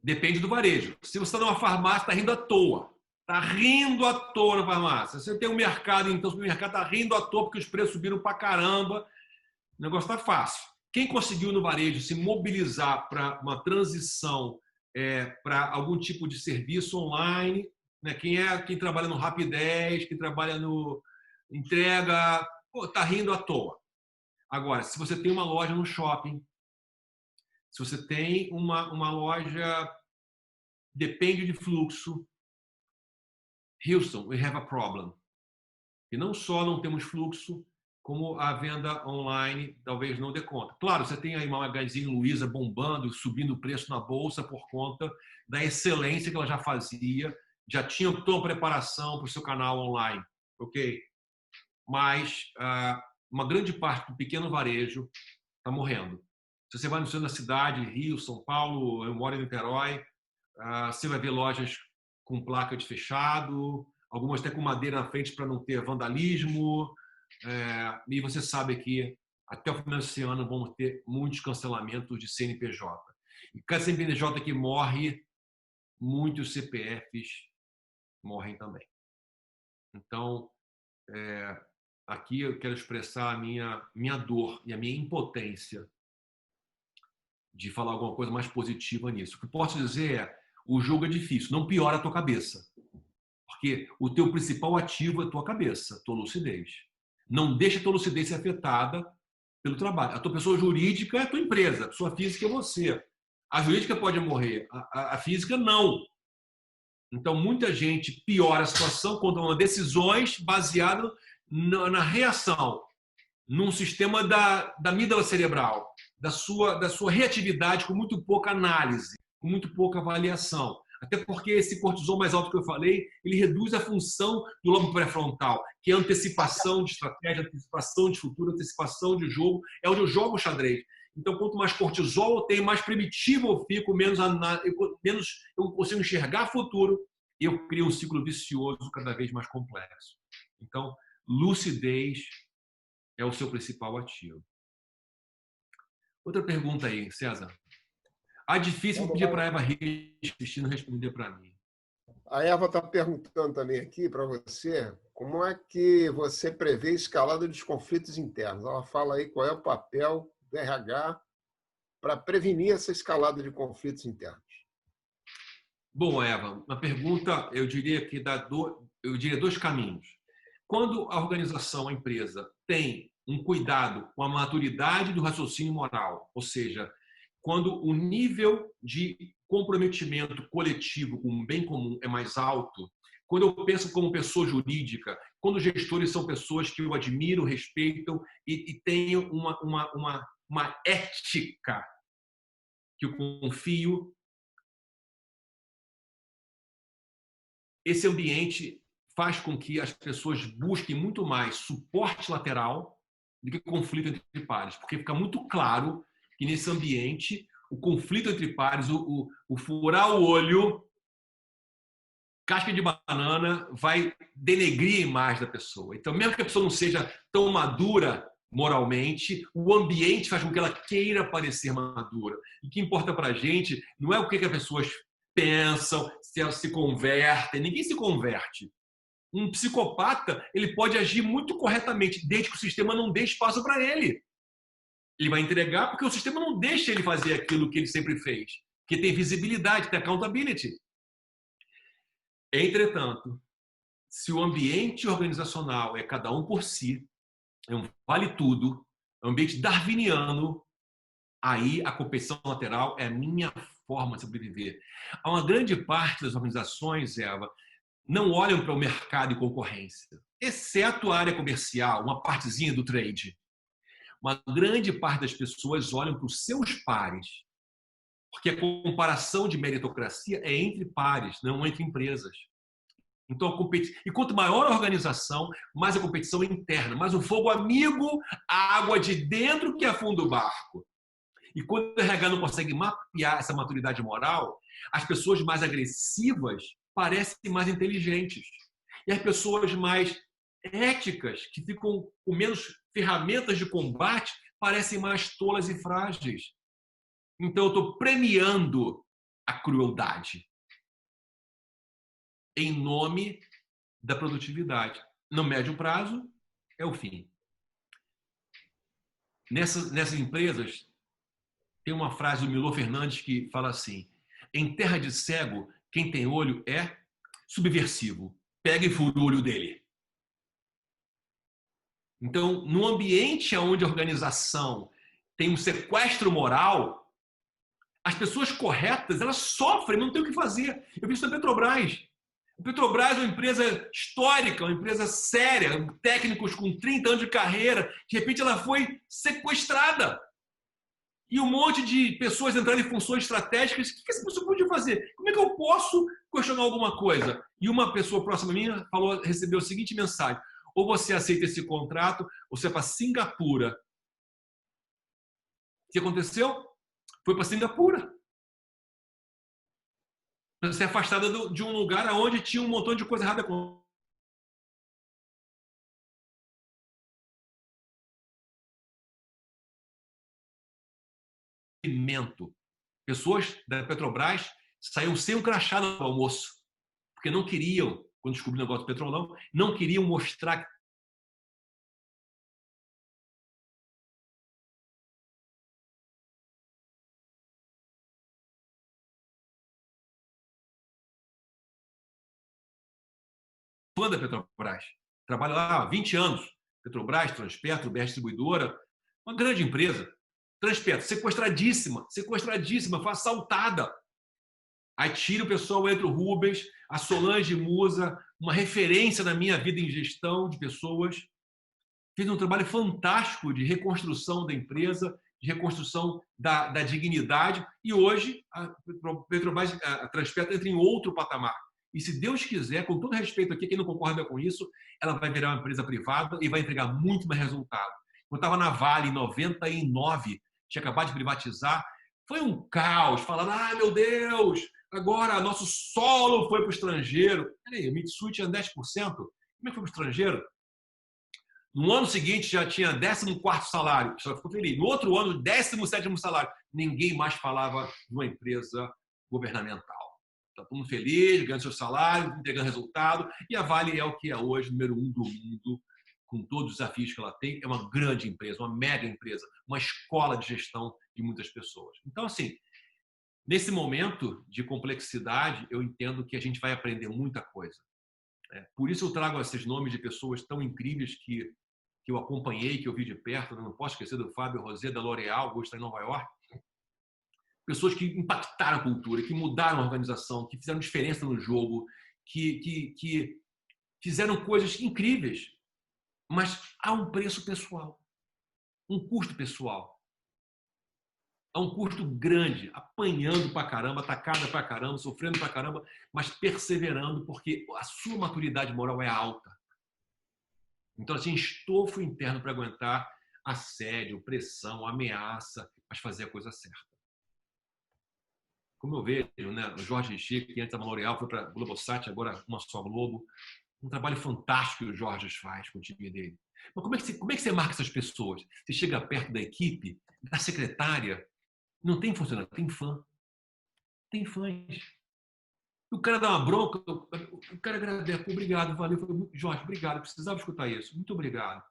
Depende do varejo. Se você está numa farmácia, está rindo à toa. Está rindo à toa na farmácia. Se você tem um mercado, então o supermercado está rindo à toa porque os preços subiram para caramba. O negócio está fácil. Quem conseguiu no varejo se mobilizar para uma transição para algum tipo de serviço online, né? Quem trabalha no Rapidez, quem trabalha no entrega, está rindo à toa. Agora, se você tem uma loja no shopping, se você tem uma loja, depende de fluxo. Houston, we have a problem. E não só não temos fluxo, como a venda online talvez não dê conta. Claro, você tem aí uma Magazine Luiza bombando, subindo o preço na bolsa por conta da excelência que ela já fazia, já tinha toda a preparação para o seu canal online, ok? Mas uma grande parte do pequeno varejo está morrendo. Se você vai no centro da cidade, Rio, São Paulo, eu moro em Niterói, você vai ver lojas com placa de fechado, algumas até com madeira na frente para não ter vandalismo. E você sabe que até o final desse ano vamos ter muitos cancelamentos de CNPJ. E cada CNPJ que morre, muitos CPFs morrem também. Então, aqui eu quero expressar a minha dor e a minha impotência de falar alguma coisa mais positiva nisso. O que eu posso dizer é, o jogo é difícil, não piora a tua cabeça. Porque o teu principal ativo é a tua cabeça, a tua lucidez. Não deixa a tua lucidez ser afetada pelo trabalho. A tua pessoa jurídica é a tua empresa, a pessoa física é você. A jurídica pode morrer, a física não. Então, muita gente piora a situação quando toma decisões baseadas na reação, num sistema da amígdala cerebral, da sua reatividade com muito pouca análise, com muito pouca avaliação. Até porque esse cortisol mais alto que eu falei, ele reduz a função do lobo pré-frontal, que é antecipação de estratégia, antecipação de futuro, antecipação de jogo, é onde eu jogo o xadrez. Então, quanto mais cortisol eu tenho, mais primitivo eu fico, menos eu consigo enxergar futuro e eu crio um ciclo vicioso cada vez mais complexo. Então, lucidez é o seu principal ativo. Outra pergunta aí, César. Difícil pedir para a Eva Cristina responder para mim. A Eva está perguntando também aqui para você como é que você prevê a escalada dos conflitos internos. Ela fala aí qual é o papel do RH para prevenir essa escalada de conflitos internos. Bom, Eva, uma pergunta, eu diria dois caminhos. Quando a organização, a empresa, tem um cuidado com a maturidade do raciocínio moral, ou seja, quando o nível de comprometimento coletivo com o bem comum é mais alto, quando eu penso como pessoa jurídica, quando os gestores são pessoas que eu admiro, respeito e tenho uma ética que eu confio, esse ambiente faz com que as pessoas busquem muito mais suporte lateral do que conflito entre pares, porque fica muito claro que nesse ambiente o conflito entre pares, o furar o olho, casca de banana, vai denegrir a imagem da pessoa. Então, mesmo que a pessoa não seja tão madura moralmente, o ambiente faz com que ela queira parecer madura. E o que importa para a gente não é o que as pessoas pensam, se elas se convertem. Ninguém se converte. Um psicopata, ele pode agir muito corretamente, desde que o sistema não dê espaço para ele. Ele vai entregar porque o sistema não deixa ele fazer aquilo que ele sempre fez, que tem visibilidade, tem accountability. Entretanto, se o ambiente organizacional é cada um por si, é um vale tudo, é um ambiente darwiniano, aí a competição lateral é a minha forma de sobreviver. Há uma grande parte das organizações, Eva, não olham para o mercado e concorrência, exceto a área comercial, uma partezinha do trade. Uma grande parte das pessoas olham para os seus pares, porque a comparação de meritocracia é entre pares, não entre empresas. Então, e quanto maior a organização, mais a competição interna, mais o fogo amigo, a água de dentro que afunda o barco. E quando o RH não consegue mapear essa maturidade moral, as pessoas mais agressivas parecem mais inteligentes. E as pessoas mais éticas, que ficam com menos ferramentas de combate, parecem mais tolas e frágeis. Então, eu estou premiando a crueldade em nome da produtividade. No médio prazo, é o fim. Nessas empresas, tem uma frase do Milor Fernandes que fala assim: em terra de cego, quem tem olho é subversivo. Pega e fura o olho dele. Então, no ambiente onde a organização tem um sequestro moral, as pessoas corretas, elas sofrem, não tem o que fazer. Eu vi isso na Petrobras. A Petrobras é uma empresa histórica, uma empresa séria, técnicos com 30 anos de carreira. De repente, ela foi sequestrada. E um monte de pessoas entrando em funções estratégicas. O que essa pessoa podia fazer? Como é que eu posso questionar alguma coisa? E uma pessoa próxima a mim recebeu a seguinte mensagem: ou você aceita esse contrato, ou você vai para Singapura. O que aconteceu? Foi para Singapura. Para ser afastada de um lugar onde tinha um montão de coisa errada com alimento. Pessoas da Petrobras saíam sem o crachá no almoço, porque não queriam, quando descobriram o negócio do petrolão, não queriam mostrar fã da Petrobras. Trabalha lá há 20 anos. Petrobras, Transpetro, BR Distribuidora, uma grande empresa. Transpetro, sequestradíssima, foi assaltada. Aí tira o pessoal, entra o Rubens, a Solange Musa, uma referência na minha vida em gestão de pessoas. Fez um trabalho fantástico de reconstrução da empresa, de reconstrução da dignidade. E hoje a Petrobras, a Transpetro, entra em outro patamar. E se Deus quiser, com todo respeito aqui, quem não concorda com isso, ela vai virar uma empresa privada e vai entregar muito mais resultado. Eu estava na Vale em 99, tinha acabado de privatizar, foi um caos, falando: ah, meu Deus, agora nosso solo foi para o estrangeiro. Peraí, o Mitsui tinha 10%, como é que foi para o estrangeiro? No ano seguinte já tinha 14º salário, só ficou feliz. No outro ano, 17º salário. Ninguém mais falava de uma empresa governamental. Está todo mundo feliz, ganhando seu salário, entregando resultado. E a Vale é o que é hoje, número 1 do mundo, com todos os desafios que ela tem. É uma grande empresa, uma mega empresa, uma escola de gestão de muitas pessoas. Então, assim, nesse momento de complexidade, eu entendo que a gente vai aprender muita coisa. Por isso eu trago esses nomes de pessoas tão incríveis que eu acompanhei, que eu vi de perto. Não posso esquecer do Fábio Rosé, da L'Oréal, hoje está em Nova York. Pessoas que impactaram a cultura, que mudaram a organização, que fizeram diferença no jogo, que fizeram coisas incríveis. Mas há um preço pessoal, um custo pessoal. Há um custo grande, apanhando pra caramba, atacada pra caramba, sofrendo pra caramba, mas perseverando, porque a sua maturidade moral é alta. Então, assim, estofo interno para aguentar assédio, pressão, ameaça, mas fazer a coisa certa. Como eu vejo, né, o Jorge Chico, que antes estava na L'Oréal, foi para a Globosat, agora uma só Globo. Um trabalho fantástico que o Jorge faz com o time dele. Mas como é que você marca essas pessoas? Você chega perto da equipe, da secretária, não tem funcionário, tem fã. Tem fãs. O cara dá uma bronca, o cara agradece, obrigado, valeu. Jorge, obrigado, precisava escutar isso. Muito obrigado.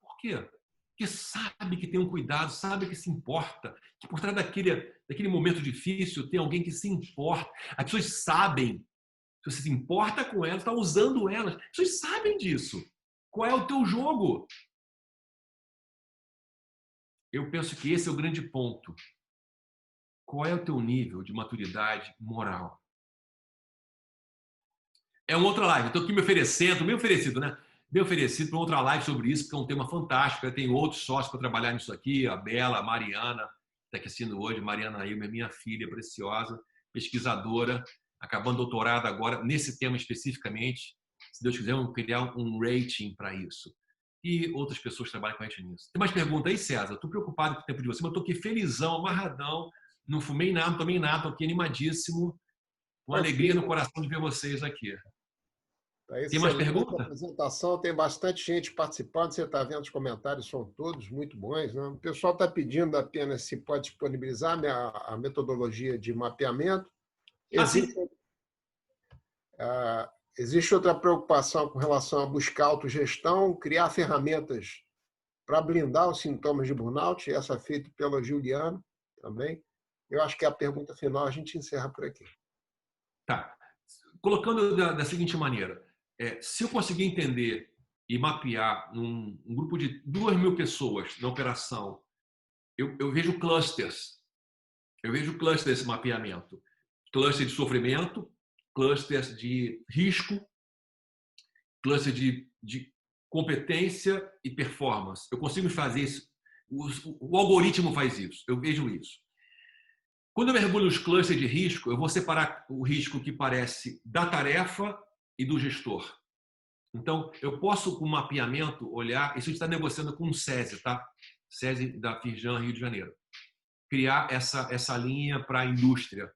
Por quê? Porque sabe que tem um cuidado, sabe que se importa, que por trás daquele momento difícil tem alguém que se importa. As pessoas sabem, se você se importa com elas, está usando elas. As pessoas sabem disso. Qual é o teu jogo? Eu penso que esse é o grande ponto. Qual é o teu nível de maturidade moral? É uma outra live. Estou aqui me oferecido, né? Me oferecido para outra live sobre isso, porque é um tema fantástico. Eu tenho outros sócios para trabalhar nisso aqui, a Bela, a Mariana, que está aqui assistindo hoje. Mariana Ilma é minha filha preciosa, pesquisadora, acabando doutorado agora nesse tema especificamente. Se Deus quiser, vamos criar um rating para isso. e outras pessoas trabalham com a gente nisso. Tem mais pergunta aí, César? Estou preocupado com o tempo de você, mas estou aqui felizão, amarradão, não fumei nada, não tomei nada, estou aqui animadíssimo, com alegria no coração de ver vocês aqui. Tem mais pergunta? A apresentação, tem bastante gente participando, você está vendo os comentários, são todos muito bons, né? O pessoal está pedindo apenas se pode disponibilizar a metodologia de mapeamento. Existe outra preocupação com relação a buscar autogestão, criar ferramentas para blindar os sintomas de burnout, essa feita pela Juliana também. Eu acho que é a pergunta final, a gente encerra por aqui. Tá. Colocando da seguinte maneira, se eu conseguir entender e mapear um grupo de 2.000 pessoas na operação, eu vejo clusters. Eu vejo clusters desse mapeamento. Cluster de sofrimento, clusters de risco, cluster de competência e performance. Eu consigo fazer isso. O algoritmo faz isso. Eu vejo isso. Quando eu mergulho nos clusters de risco, eu vou separar o risco que parece da tarefa e do gestor. Então, eu posso, com o mapeamento, olhar... Isso a gente está negociando com o SESI, tá? SESI da Firjan, Rio de Janeiro. Criar essa linha para a indústria.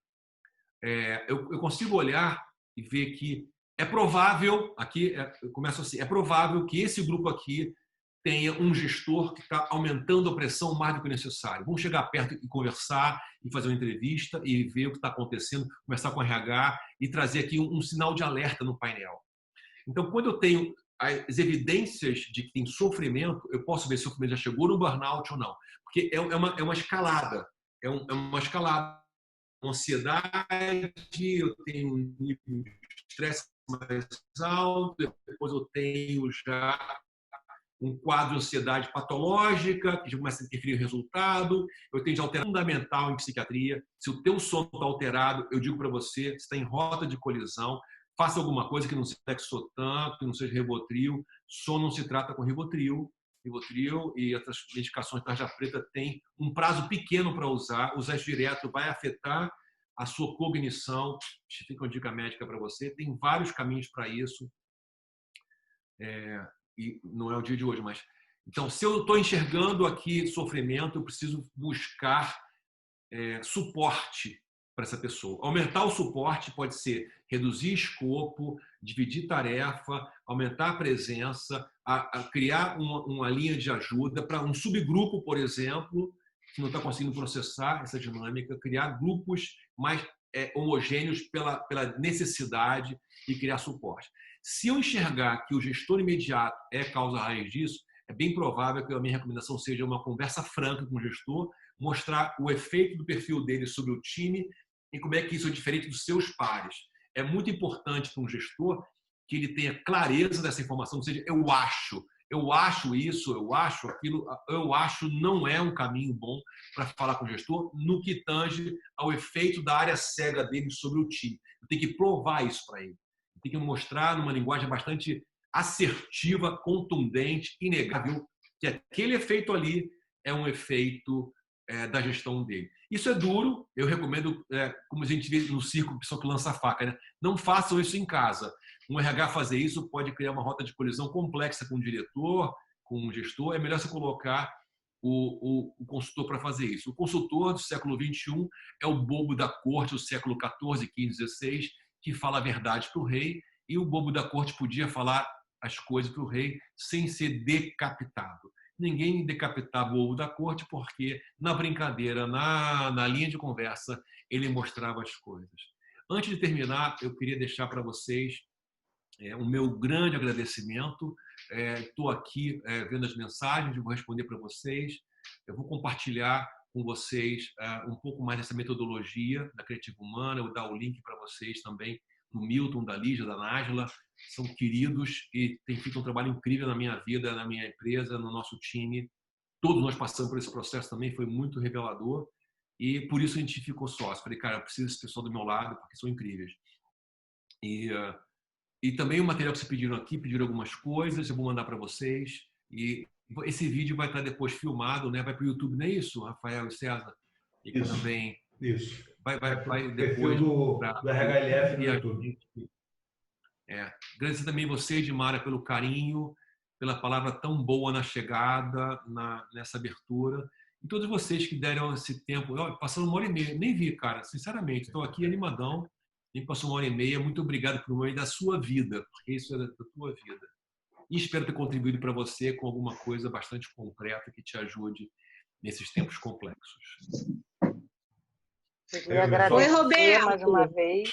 Eu consigo olhar e ver que é provável, aqui eu começo assim, é provável que esse grupo aqui tenha um gestor que está aumentando a pressão mais do que o necessário. Vamos chegar perto e conversar, e fazer uma entrevista, e ver o que está acontecendo, conversar com o RH e trazer aqui um sinal de alerta no painel. Então, quando eu tenho as evidências de que tem sofrimento, eu posso ver se o sofrimento já chegou no burnout ou não. Porque é uma escalada. É uma escalada. Ansiedade, eu tenho um nível de estresse mais alto, depois eu tenho já um quadro de ansiedade patológica, que já começa a interferir no resultado, eu tenho já alteração fundamental em psiquiatria. Se o teu sono está alterado, eu digo para você, você está em rota de colisão, faça alguma coisa que não seja Lexotan, que não seja Rivotril. Sono não se trata com Rivotril e outras medicações de tarja preta têm um prazo pequeno para usar isso direto vai afetar a sua cognição. Fica uma dica médica para você. Tem vários caminhos para isso. E não é o dia de hoje, mas... Então, se eu estou enxergando aqui sofrimento, eu preciso buscar suporte para essa pessoa. Aumentar o suporte pode ser reduzir escopo, dividir tarefa, aumentar a presença, a criar uma linha de ajuda para um subgrupo, por exemplo, que não está conseguindo processar essa dinâmica, criar grupos mais homogêneos pela necessidade e criar suporte. Se eu enxergar que o gestor imediato é causa raiz disso, é bem provável que a minha recomendação seja uma conversa franca com o gestor, mostrar o efeito do perfil dele sobre o time e como é que isso é diferente dos seus pares. É muito importante para um gestor que ele tenha clareza dessa informação, ou seja, eu acho isso, eu acho aquilo, eu acho não é um caminho bom para falar com o gestor no que tange ao efeito da área cega dele sobre o time. Eu tenho que provar isso para ele. Eu tenho que mostrar numa linguagem bastante assertiva, contundente, inegável, que aquele efeito ali é um efeito da gestão dele. Isso é duro, eu recomendo, como a gente vê no circo, pessoa que lança a faca, né? Não façam isso em casa. Um RH fazer isso pode criar uma rota de colisão complexa com o diretor, com o gestor. É melhor você colocar o consultor para fazer isso. O consultor do século XXI é o bobo da corte do século XIV, XV, XVI, que fala a verdade para o rei, e o bobo da corte podia falar as coisas para o rei sem ser decapitado. Ninguém decapitava o bobo da corte porque, na brincadeira, na linha de conversa, ele mostrava as coisas. Antes de terminar, eu queria deixar para vocês o meu grande agradecimento. Estou aqui vendo as mensagens, vou responder para vocês. Eu vou compartilhar com vocês um pouco mais dessa metodologia da Criativa Humana. Eu vou dar o link para vocês também do Milton, da Lígia, da Nájila. São queridos e têm feito um trabalho incrível na minha vida, na minha empresa, no nosso time. Todos nós passamos por esse processo também, foi muito revelador. E por isso a gente ficou sócio. Falei, cara, eu preciso desse pessoal do meu lado, porque são incríveis. E também o material que vocês pediram aqui, pediram algumas coisas, eu vou mandar para vocês. E esse vídeo vai estar depois filmado, né? Vai para o YouTube, não é isso, Rafael e César? E isso, também isso. Vai depois do RHLF no YouTube. Agradecer também você, Edmara, pelo carinho. pela palavra tão boa na chegada, nessa abertura. E todos vocês que deram esse tempo, passando 1h30, nem vi, cara, sinceramente, estou aqui animadão, nem passou 1h30, muito obrigado por meio da sua vida, porque isso é da tua vida. E espero ter contribuído para você com alguma coisa bastante concreta que te ajude nesses tempos complexos. Queria agradecer Roberto. mais uma vez.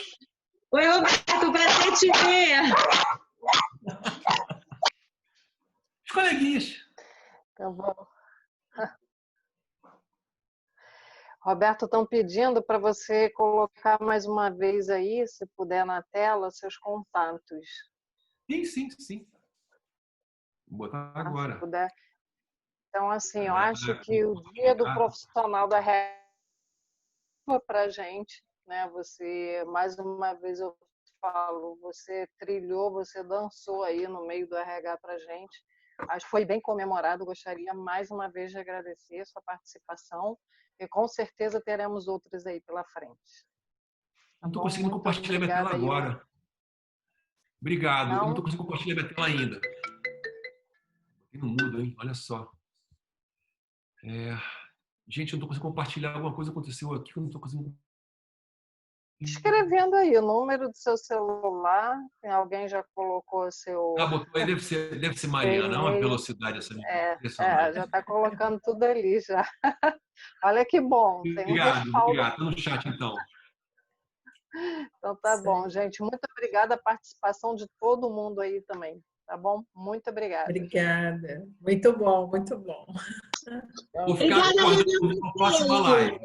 Oi, Roberto, prazer te ver. Os coleguinhas. Tá bom. Roberto, estão pedindo para você colocar mais uma vez aí, se puder na tela, seus contatos. Sim. Vou botar agora. Se puder. Então, assim, eu acho que o dia do profissional da RH para a gente, né? Você, mais uma vez eu falo, você trilhou, você dançou aí no meio do RH para a gente. Acho que foi bem comemorado. Gostaria mais uma vez de agradecer a sua participação e com certeza teremos outras aí pela frente. Não estou conseguindo compartilhar minha tela agora. Obrigado. Não? Eu não estou conseguindo compartilhar minha tela ainda. Não muda, hein? Olha só. Gente, eu não estou conseguindo compartilhar. Alguma coisa aconteceu aqui que eu não estou conseguindo. Escrevendo aí o número do seu celular. Alguém já colocou seu. Botou aí, deve ser Mariana. É uma velocidade essa. Já está colocando tudo ali já. Olha que bom. Obrigado. Está no chat, então. Então tá bom, gente. Muito obrigada a participação de todo mundo aí também. Tá bom? Muito obrigada. Obrigada. Muito bom, muito bom. Vou ficar aguardando a próxima live.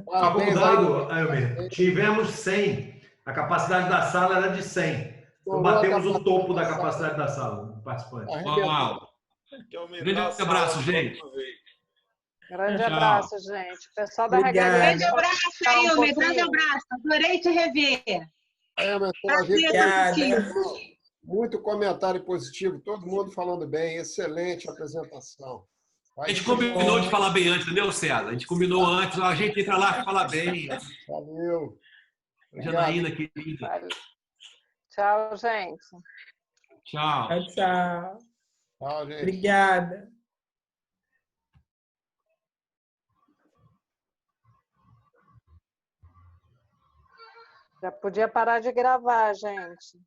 Só como dado, Elmer, tivemos 100. A capacidade da sala era de 100. Então batemos o topo da capacidade da sala, participantes. Uau! Grande abraço, gente. Grande abraço, gente. Pessoal da RH. Grande abraço, Elmer. Grande abraço. Adorei te rever. Muito comentário positivo, todo mundo falando bem, excelente apresentação. A gente combinou de falar bem antes, entendeu, César? A gente combinou antes, a gente entra lá e fala bem. Valeu. Janaína, querida. Valeu. Tchau, gente. Tchau. Tchau. Tchau, gente. Obrigada. Já podia parar de gravar, gente.